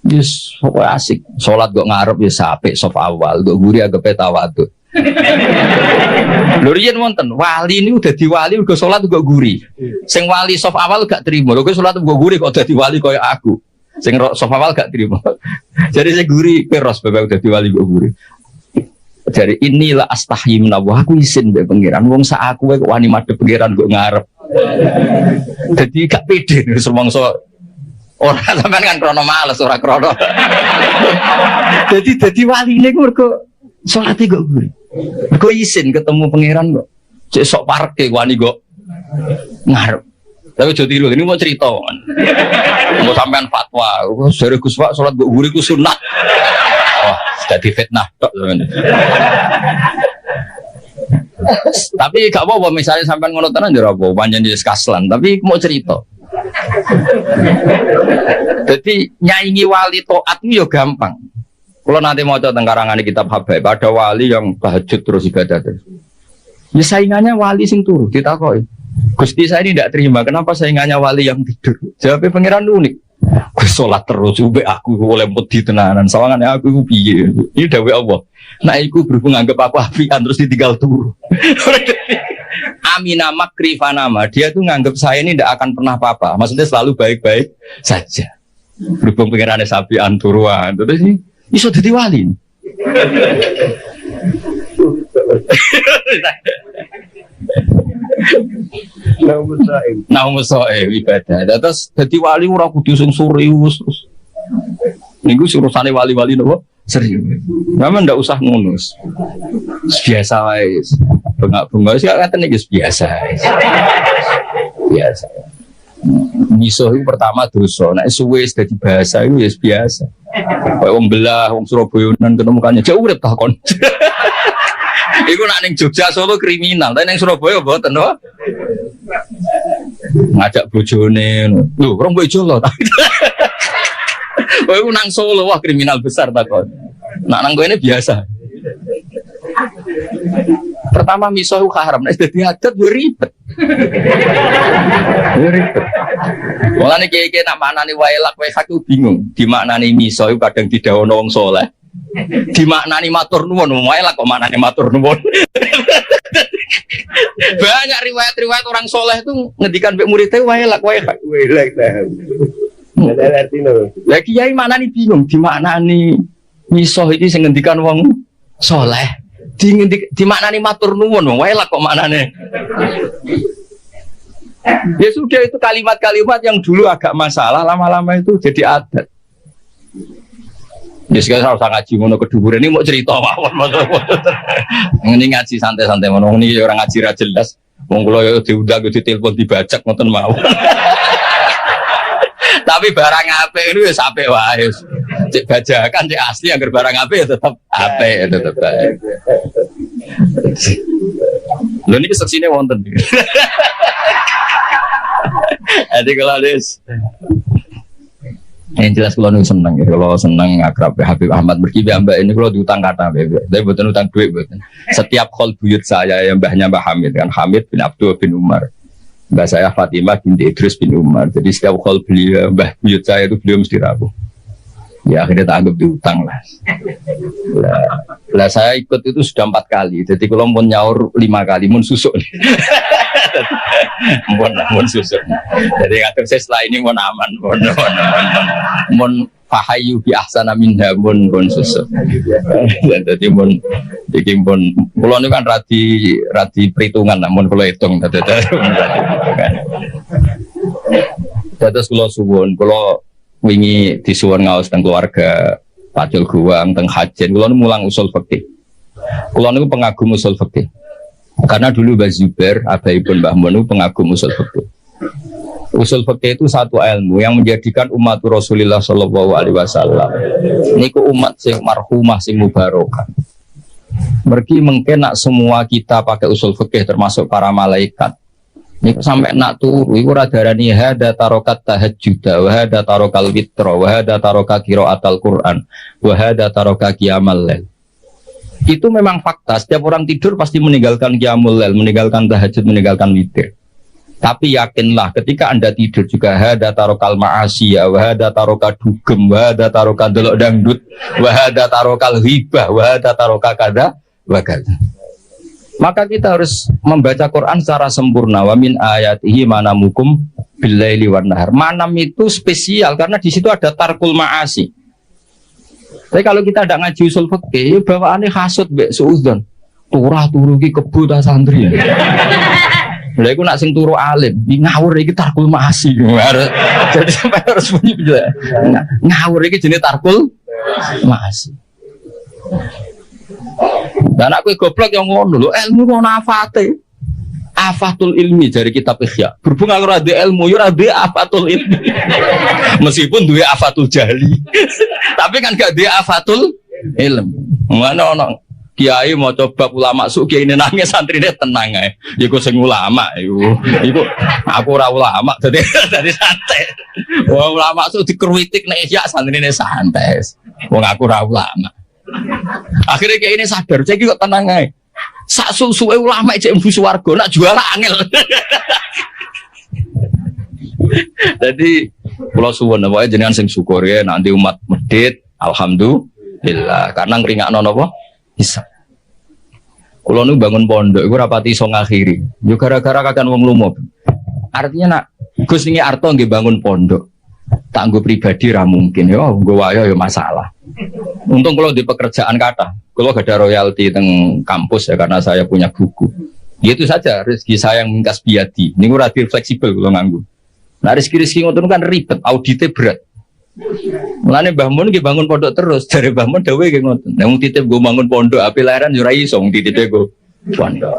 Wis pokoke asik. Salat kok ngarep ya apik saf awal, kok guri agape tawadhu. Lho riyen wonten wali niku dadi wali uga salat kok guri. Sing wali saf awal gak trimo. Lho kok salat kok guri kok dadi wali kaya aku. Sing saf awal gak trimo. Jadi sing guri peros bapak dadi wali kok guri. Dari inilah astahyi minallah, aku izin mbek pangeran wong sak aku kok wani madhep pangeran kok ngarep. Dadi gak pede rumangsa ora sampean kan krono males ora krono. Dadi waline ku mergo salate kok guri. Mergo izin ketemu pangeran kok. Cek sok parke wani kok ngarep. Tapi aja tiru, ini mau cerita kan. Mau sampean fatwa, dari Gus Pak salat kok guri ku sunat. Wah, jadi fitnah tok sebenarnya. Tapi gak apa-apa misalnya sampai ngono tenan ya apa, panjen wis kaslan, tapi mau cerita. Jadi nyaingi wali taat itu ya gampang. Kalau nanti mau coba tengkarangan kitab Habaib, ada wali yang tahajud terus ibadah terus. Ya saingannya wali sing turu ditakoki. Gusti saya ini tidak terima, kenapa saya nganya wali yang tidur? Jawabnya pangeran unik. Gue sholat terus, ube aku oleh mudi tenanan, sawangannya aku piye. Ini dawai Allah. Nah, aku berhubung anggap aku apian terus ditinggal turu. Amina makri fanama, dia tuh nganggap saya ini tidak akan pernah apa-apa. Maksudnya selalu baik-baik saja. Berhubung pangerannya sapian turuan, terus ini iso dadi wali. Nah, musoe ibadah. Terus dadi wali ora kudu sing serius terus. Niku urusane wali-wali nopo? Serius. Memang ndak usah ngono. Biasa wae. Bengak-bengok sih ngaten iki biasa. Biasa. Miso itu pertama dosa. Nek suwe dadi bahasa itu ya biasa. Kayak wong belah, wong Surabayanan ketemukannya jauh urip takon. Iku nak ning Jogja Solo kriminal, tapi ning Surabaya mboten no. Ngajak bojone, lho, rong bojo lho. Kowe ku nang Solo wah kriminal besar takon. Nak nang kowe ini biasa. Pertama miso itu haram, nek dadi adat yo ribet. Ribet. Mulane kiye-kiye nak maknani wae lak wae hak bingung. Dimaknani miso itu kadang didhawuhna wong saleh. Dimaknani matur nuwun, wae lak kok maknani matur nuwun. Banyak riwayat-riwayat orang soleh itu ngendikan mbek muridnya wae lak hak. Wae lak ta. Ada artine. Lah kiai maknani bingung, dimaknani miso iki sing ngendikan wong soleh. Di maknani matur nuwun wae lak kok maknane. Ya sudah, itu kalimat-kalimat yang dulu agak masalah lama-lama itu jadi adat. Ya sekarang harus ngaji ngono keduburan ini mau cerita mawon. Ini ngaji santai-santai ngono ini orang ngaji ra jelas. Wong kula yo diundang ditelepon dibajak ngoten mawon. Tapi barang apik itu ya sampai wae. Cek bajakan cek asli agar barang apik ya tetap apik ya tetap baik. Lho niki seksine wonten. Jadi kalau des yang jelas kalau seneng ya, kalau seneng akrab Habib Ahmad Berkibi Mbak ini kalau diutang kata tapi bukan utang duit bukan. Setiap call buyut saya yang mbahnya Mbah Hamid kan, Hamid bin Abdul bin Umar, mbah saya Fatimah binti Idris bin Umar. Jadi setiap call beliau mbah buyut saya itu beliau mesti rapuh. Ya akhirnya tak anggap diutang lah. Lah saya ikut itu sudah 4 kali. Jadi kalau mau nyaur 5 kali, mau susuk. Mau susuk. Jadi ngatur saya setelah ini mau aman, mau fahayu bi ahsana minha mau susuk. Jadi mau bikin mau kalau ini kan radi perhitungan, namun kalau hitung. Terus kalau suwun, kalau wingi disuwun ngaos teng keluarga Pacul Guang teng Hajen kula mulang usul fikih. Kula niku pengagum usul fikih. Karena dulu Mbah Zubair, abaipun Mbah Mun pengagum usul fikih. Usul fikih itu satu ilmu yang menjadikan umat Rasulullah sallallahu alaihi wasallam niku umat sing marhumah sing mubarakah. Mergi mungkin nak semua kita pakai usul fikih termasuk para malaikat. Ini sampai nak turu, itu radarani hada tarokat tahajjud, wahada tarokal witro, wahada taroka qiraatal Quran, wahada taroka qiyamal lail. Itu memang fakta. Setiap orang tidur pasti meninggalkan qiyamul lail, meninggalkan tahajud, meninggalkan witir. Tapi yakinlah, ketika anda tidur juga hada tarokal ma'asiyah, wahada taroka dugem, wahada taroka delok dangdut, wahada tarokal hibah, wahada taroka kada, wakada. Maka kita harus membaca Quran secara sempurna. Wa min ayatihi manamukum billaili wan nahar. Manam itu spesial karena di situ ada tarkul ma'asi. Tapi kalau kita tidak ngaji usul fikih, bawaannya hasud mbek suudzon. Turah turu ki kebut santri. Lha iku nak sing turu alim, ngawur iki tarkul ma'asi. Jadi sampai harus punya juga. Ngawur iki jenenge tarkul ma'asi. Dan aku goblok yang ngono lho, ilmu ngono afate. Afatul ilmi dari kitab Ihya. Berhubung aku ora ilmu, yo ora afatul ilmi. Meskipun duwe afatul jahli. Tapi kan gak duwe afatul ilmu. Mana ono kiai mau coba ulama suk kiai ini nangis santrine tenang ae. Iku sing ulama iku aku ora ulama dadi santai. Wong ulama suk dikritik nek Ihya santrine santai. Wong aku ora ulama. Akhirnya kayak ini sadar, saya kok tenang aja. Sak suwe ulama cek mlebu swarga nak jual angel. Jadi kula suwun wae jenengan sing syukur ya nanti umat medhit alhamdulillah karena ngringakno napa hisab. Kula nu bangun pondok iku rapati iso ngakhiri. Yo gara-gara kakan wong lumo. Artinya nak Gus ini arto nggih bangun pondok. Tak nggo pribadi ra mungkin yo nggo wae yo masalah. Untung kalau di pekerjaan kata, kalau gak ada royalti teng kampus ya karena saya punya buku. Gitu saja rezeki saya yang mingkas biadi. Ini ora fleksibel kalau nganggo. Nah rezeki ngoten kan ribet, auditnya berat. Mulane Mbah Mun nggih bangun pondok terus, dari Mbah Mun dawuhe nggih ngoten. Nek wong titip go bangun pondok, ape lahiran yo ora iso wong titipe go pondok.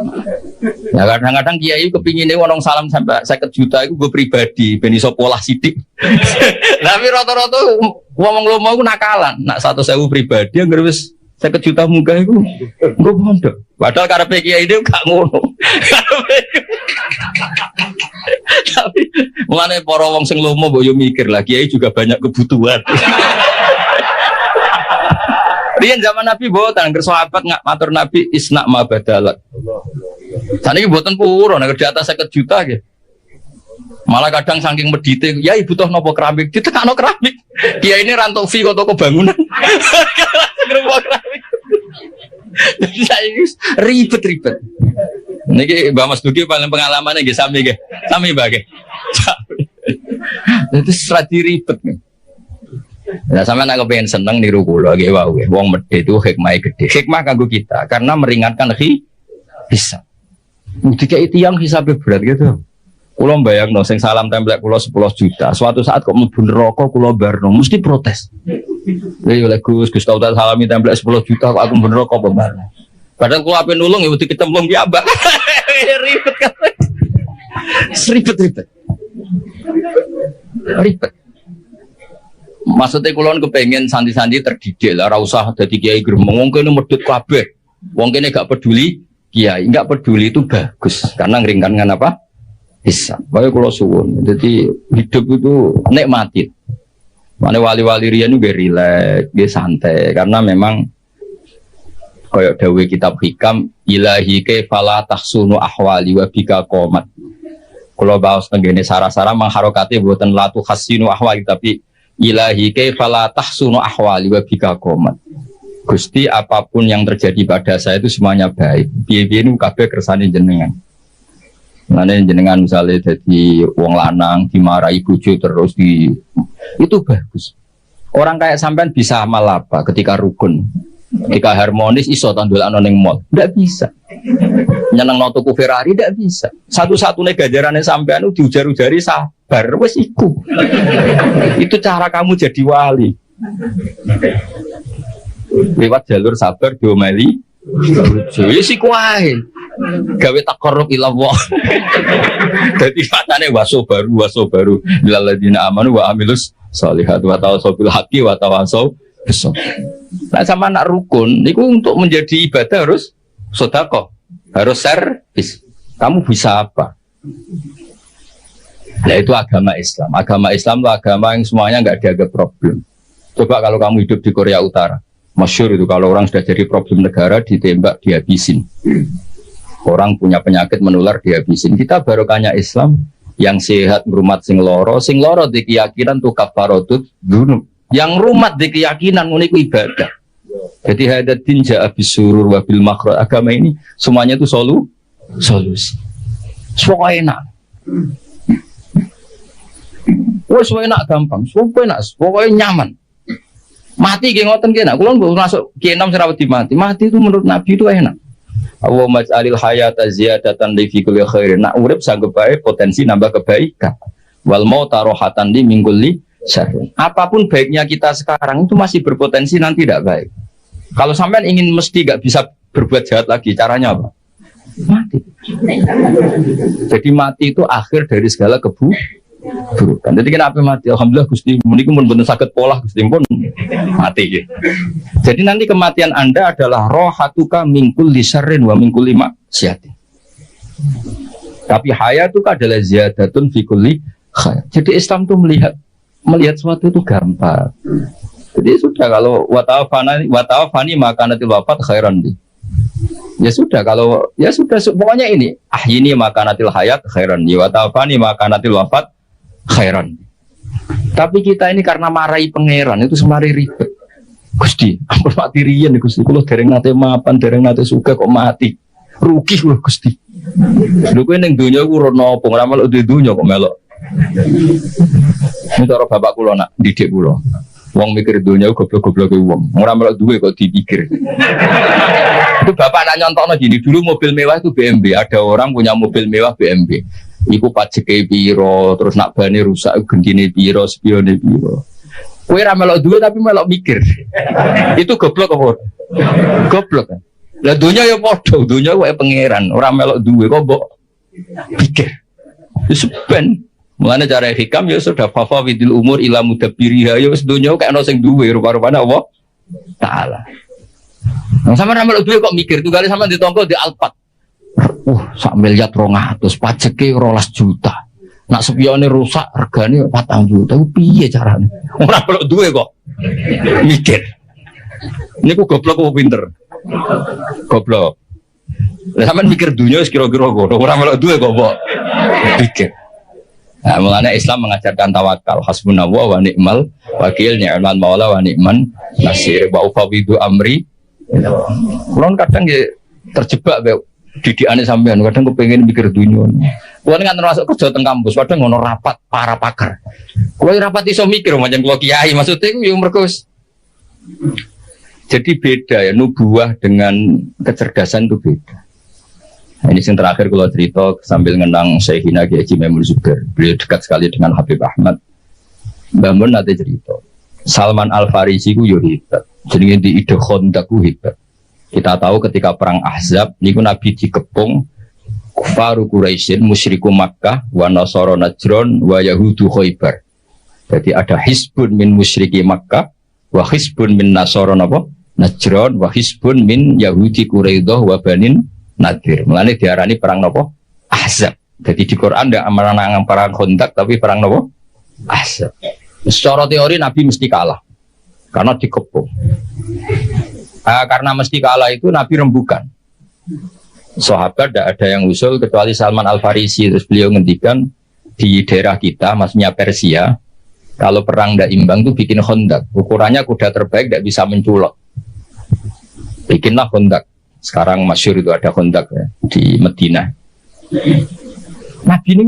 Ya kadang-kadang kiai kepingine wong salam sampai 50 juta iku go pribadi ben iso polah sithik. Tapi rata-rata wong lomo iku nakalan, nak 100.000 pribadi anggere wis 50 juta munggah iku nggo pondok. Padahal karepe kiai itu gak ngono. Tapi mulane para wong sing lomo mbok yo mikir lah kiai juga banyak kebutuhan. Riyen zaman Nabi boten angger sahabat ngak matur Nabi isna ma badalat. Saniki boten purun nek di atas 50 juta nggih. Malah kadang saking medite, ya ibu toh nopo keramik, ditekakno keramik. Kiai ini rantau fi kok toko bangunan. Ngrembak keramik. Jadi saya ribet-ribet. Niki Mbak Mas Duki paling pengalamannya nggih sami nggih. Sami Mbak nggih. Itu strategi ribet nih. Nah sampeyan nek pengen seneng niru kula nggih wae. Wong medhe itu hikmahe gede. Hikmah kanggo kita karena meringankan hisab. Dikai tiyang hisabe berat gitu. Kula mbayangno sing salam templek kula 10 juta. Suatu saat kok mlebu neraka kula barno mesti protes. Ya oleh Gus tau tak salami templek 10 juta kok aku mlebu neraka apa barno. Padahal kula ape nulung ya wedi ketemplung ki abak. Ribet kan. Ribet. Maksudnya kula kepengin santri-santri terdidik lah ora usah dadi kiai gremeng wong kene medhit kabeh. Wong kene gak peduli kiai, enggak peduli itu bagus karena ngeringankan apa? Bisa. Baik kalau suwun. Jadi hidup itu nikmati. Mana wali-wali riyan juga rileks, dia santai karena memang kayak dawe kitab hikam ilahi kefala tahsunu ahwali wa bika qomat. Kalau bahas tenggene sara-sara mengharokati buatan latu khasinu ahwali tapi ilahi kefala tahsunu ahwali wa bika qomat. Gusti apapun yang terjadi pada saya itu semuanya baik. Piye-piye nu kabeh kersane jenengan. Nah jenengan misalnya jadi wong lanang dimarahi bojo terus itu bagus. Orang kayak sampean bisa amal apa ketika rukun, ketika harmonis iso tandulakno ning mall. Ndak bisa. Nyenengno tuku Ferrari ndak bisa. Satu-satunya ganjarane sampean itu diujar-ujari sabar wis iku. Itu cara kamu jadi wali. Lewat jalur sabar diomeli. Wis iku wae. Gawe takarrub ila Allah. Dadi katane waso baru lilladzina amanu wa amilus sholihat wa tawassaw bil haqqi wa tawassaw bis sabr. Nah sama anak rukun niku untuk menjadi ibadah harus sedekah, harus servis. Kamu bisa apa? Nah itu agama Islam. Agama Islam itu agama yang semuanya enggak dianggap problem. Coba kalau kamu hidup di Korea Utara, masyhur itu kalau orang sudah jadi problem negara ditembak dihabisin. Orang punya penyakit menular dihabisin. Kita barokahnya Islam yang sehat ngrumat sing loro di keyakinan tuh kafaratut dzunub. Yang rumat di keyakinan niku ibadah. Jadi hadatin ja'a bisurur wa bil makruh. Agama ini semuanya itu solusi. Semua enak. Semua enak gampang, semua enak, pokoknya nyaman. Mati ge ngoten ki enak. Kula masuk Ki6 serawat mati. Mati itu menurut Nabi itu enak. Allahumma ij'alil hayata ziyadatan li fi kulli khairin. Nak urip sanggup bae potensi nambah kebaikan. Wal mauta rohatan li min kulli syarr. Apapun baiknya kita sekarang itu masih berpotensi nanti tidak baik. Kalau sampean ingin mesti enggak bisa berbuat jahat lagi, caranya apa? Mati. Jadi mati itu akhir dari segala keburukan. Jadi kenapa mati? Alhamdulillah Gusti menika mun bener saged polah Gusti pun mati gitu. Jadi nanti kematian Anda adalah rohatuka min kulli syarrin wa min kulli maksiatin. Tapi hayatuka adalah ziyadatun fi kulli khair. Jadi Islam itu melihat sesuatu itu gampang. Jadi sudah kalau watawafani maka nanti wafat khairan di. Ya sudah kalau pokoknya ini ini maka natil hayat khairan di watawafani maka natil wafat khairan. Tapi kita ini karena marahi pangeran itu semari ribet. Gusti, ampun mati riyen Gusti, kula dereng nate mapan, dereng nate sugih kok mati. Rugi kula Gusti. Lho kowe ning donya iku ora napa, ora melok di donya kok melok. Ini cara bapak kula nak didik kula. Wong mikir donya goblok-gobloke wong. Ora melok duwe kok dipikir. Itu bapak nak nyontokno gini, dulu mobil mewah itu BMW, ada orang punya mobil mewah BMW. Iku pajeke piro, terus nak bane rusak gendine piro, spione piro. Kowe ra melok duwe tapi melok mikir. Itu goblok apa? Goblok kan. Lah dunia ya padha, dunia wae pangeran, ora melok duwe kok mbok pikir. Wis ben. Mulane cara hikam ya sudah fafa widil umur ila mudabbiriha ya wis dunia kok ana sing duwe rupa-rupane apa? Taala. Nah, sama ra melok duwe kok mikir tunggale sama ditongko di Alphard. Sak miliar 200, pajeke 12 juta. Nak spione rusak regane 4 juta. Piye carane? Ora melok duwe kok mikir. Niku goblok apa pinter? Goblok. Lah sampean mikir dunia wis kira-kira ngono, ora melok duwe kok mbok pikir. Nah, mulane Islam mengajarkan tawakal, hasbunallah wa ni'mal wakil, ni'mal maula wa ni'man nasir, wa ufawidu amri. Kulon kadang ya terjebak be didikane sampean, kadang kepengin mikir dunia. Kulon kan termasuk kerja teng kampus, kadang ngono rapat para pakar. Kuwi rapat iso mikir macam kula kiai, maksudnya ku yo mergo jadi beda ya, nubuah dengan kecerdasan itu beda. Nah, ini yang terakhir kalau cerita sambil ngenang Syekhina Kiai Haji Maimun Zubair. Beliau dekat sekali dengan Habib Ahmad. Mbak Mun nanti cerita. Salman Al-Farisi ku yo hebat. Jadi di ide Khandaq ku hebat. Kita tahu ketika perang Ahzab, niku Nabi dikepung kufaru Quraisyin, musyriku Makkah, wa nasara Najran, wa yahudu Khaybar. Jadi ada hisbun min musyriki Makkah, wa hisbun min nasara Najran, wa hisbun min Yahudi Quraidah wa Banin Nadir. Mulane diarani perang nopo? Ahzab. Jadi di Quran ndak meranang perang Khandaq tapi perang nopo? Ahzab. Secara teori Nabi mesti kalah karena dikepung. Karena mesti kalah itu Nabi rembukan. Sahabat tidak ada yang usul kecuali Salman Al-Farisi. Terus beliau ngendikan di daerah kita, maksudnya Persia, kalau perang tidak imbang itu bikin Khandaq. Ukurannya kuda terbaik tidak bisa menculok. Bikinlah Khandaq. Sekarang masyhur itu ada Khandaq ya, di Madinah. Nabi ini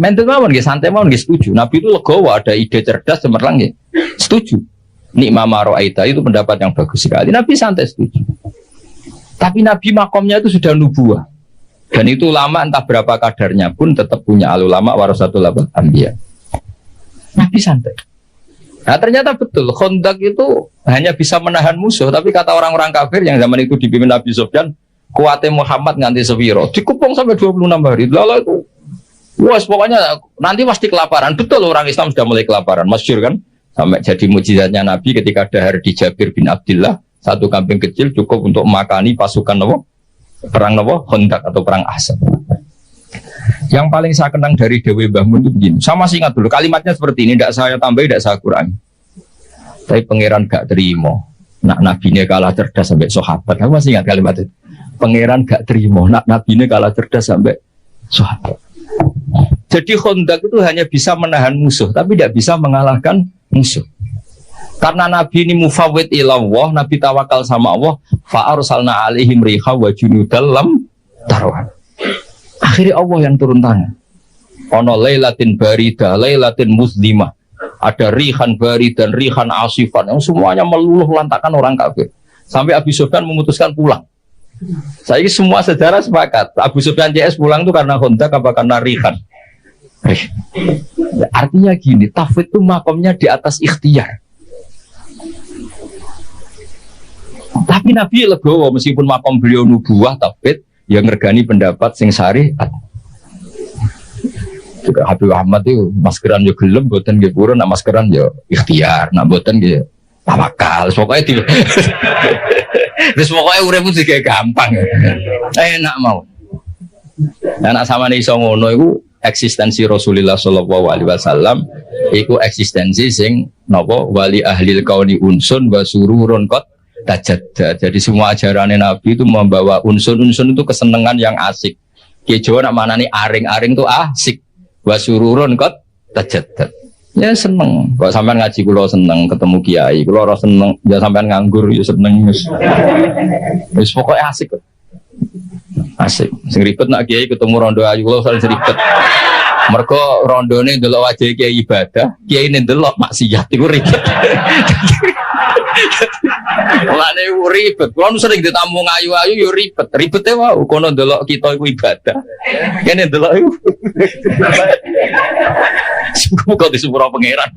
mental mawon nggih, santai mawon nggih, setuju. Nabi itu legowo, ada ide cerdas cemerlang nggih. Setuju. Nikma maro'aita itu pendapat yang bagus sekali. Nabi santai setuju. Tapi Nabi makomnya itu sudah nubuah. Dan itu ulama entah berapa kadarnya pun tetap punya ulama warasatul anbiya. Nabi santai. Nah ternyata betul, Khandaq itu hanya bisa menahan musuh. Tapi kata orang-orang kafir yang zaman itu dipimpin Nabi Sufyan, kuatnya Muhammad nganti sewiro, dikepung sampai 26 hari. Lalu itu, wah pokoknya nanti pasti kelaparan. Betul, orang Islam sudah mulai kelaparan, masyhur kan? Sampai jadi mukjizatnya Nabi ketika dahar di Jabir bin Abdullah, satu kambing kecil cukup untuk makani pasukan perang Khandaq atau perang Ahzab. Yang paling saya kenang dari Dewi Mbah Mun itu begini. Saya masih ingat dulu kalimatnya seperti ini, tidak saya tambahi, tidak saya kurangi. Tapi pangeran gak terima. Nak nabinya kalah cerdas sampai sahabat. Aku masih ingat kalimat itu. Pangeran gak terima. Nak nabinya kalah cerdas sampai sahabat. Jadi Khandaq itu hanya bisa menahan musuh, tapi tidak bisa mengalahkan musuh. Karena Nabi ini mufawwid ilallah, Nabi tawakal sama Allah. Fa'arsalna alaihim riha wa junudal lam tarwan. Akhirnya Allah yang turun tangan. Ono lailatin barida, lailatin muslimah. Ada rihan bari dan rihan asifan yang semuanya meluluh lantakan orang kafir. Sampai Abu Sufyan memutuskan pulang. Saya semua sejarah sepakat. Abu Sufyan CS pulang itu karena Khandaq apa karena rihan? Artinya gini, tafwid itu makomnya di atas ikhtiar. Tapi Nabi legowo meskipun makom beliau nubuah tafwid, yang ngergani pendapat sing syariat. Juga Habib Ahmad itu maskeran yo gelem, boten nggih purun, nak maskeran yo ikhtiar, nak boten nggih tawakal. Pokoknya terus pokoknya urip itu juga gampang. Enak mau. Anak sama nih iso ngono iku eksistensi Rasulullah sallallahu alaihi wasallam iku eksistensi sing napa wali ahlil kauni unsun wa sururun qad tajadda. Jadi semua ajaran Nabi itu membawa unsun-unsun itu kesenangan yang asik. Ki Jawa nak manani aring-aring itu asik. Wa sururun qad tajaddad. Ya seneng. Kok sampean ngaji kula seneng, ketemu kiai kula ora seneng, ya sampean nganggur ya seneng wis. Wis pokoke asik kok. Asik. Sing ribet nak kiai ketemu rondo ayu kula sering ribet. Mergo rondone ndelok wajah kiai ibadah, kiai ndelok maksiat iku ribet. Mulane ribet. Kulo sering ditamu ayu-ayu yo ribet. Ribete wae kono ndelok kita iku ibadah. Kene ndelok iku. Kok disepuro pangeran.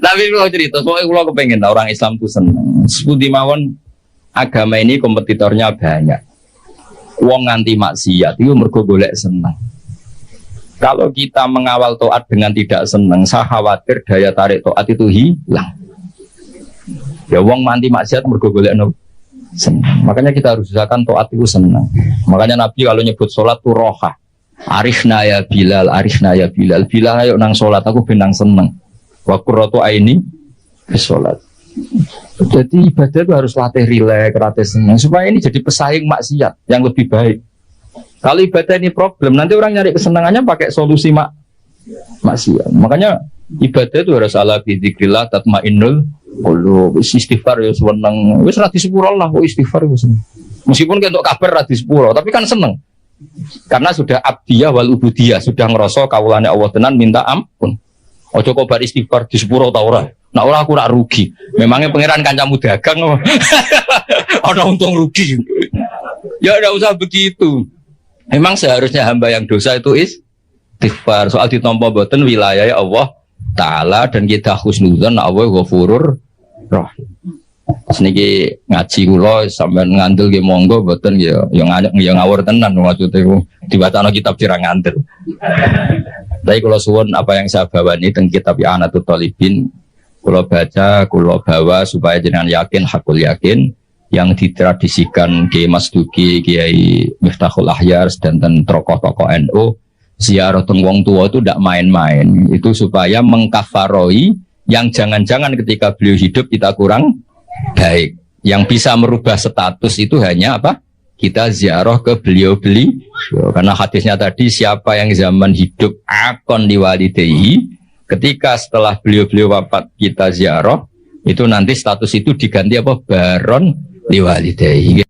Tapi kalau cerita, soalnya kalau kepengen orang Islam itu senang. Seperti mawon agama ini kompetitornya banyak. Wong nganti maksiat itu mergo golek senang. Kalau kita mengawal taat dengan tidak senang, saya khawatir daya tarik taat itu hilang. Ya wong nganti maksiat mergo golek senang. Makanya kita harus usahakan taat itu senang. Makanya Nabi kalau nyebut sholat itu roha. Arifna ya Bilal, arifna ya Bilal. Bilal ayo nang sholat, aku benang seneng. Wa qurratu aini fi sholat. Jadi ibadah itu harus latih rileks, latih seneng supaya ini jadi pesaing maksiat yang lebih baik. Kalau ibadah ini problem, nanti orang nyari kesenangannya pakai solusi maksiat. Makanya ibadah itu harus ala bidzikrillah tatmainnul qulub. Istighfar ya seneng. Wis ra disepuro lah kok istighfar wis. Meskipun untuk kabar ra disepuro, tapi kan seneng. Karena sudah abdiyah wal ubudiyah, sudah ngerasa kawulane Allah tenan minta ampun. Ojo kok bar istighfar di sepuro ta ora. Nah ora aku rak rugi. Memangnya pangeran kancamu dagang. Ana untung rugi. Ya enggak usah begitu. Memang seharusnya hamba yang dosa itu istighfar. Soal ditampa mboten wilayah Allah taala dan kita husnudzon Allah Ghafurur Rahim. Seniki ngaji kula sampean ngandel nggih monggo mboten ya ngawur tenan maksude diwacana kitab sira ngandel. Tapi kula suwun apa yang saya bawa ini teng kitab I'anatul Thalibin kula baca, kula bawa supaya jenengan yakin, hakul yakin yang ditradisikan Kiai Mas Duki, Kiai Miftahul Ahyar dan tokoh-tokoh NU ziarah teng wong tua itu tidak main-main. Itu supaya mengkafaroi yang jangan-jangan ketika beliau hidup kita kurang baik. Yang bisa merubah status itu hanya apa? Kita ziarah ke beliau-beliau. Karena hadisnya tadi siapa yang zaman hidup akon liwalidayhi, ketika setelah beliau-beliau wafat kita ziarah, itu nanti status itu diganti apa? Baron liwalidayhi.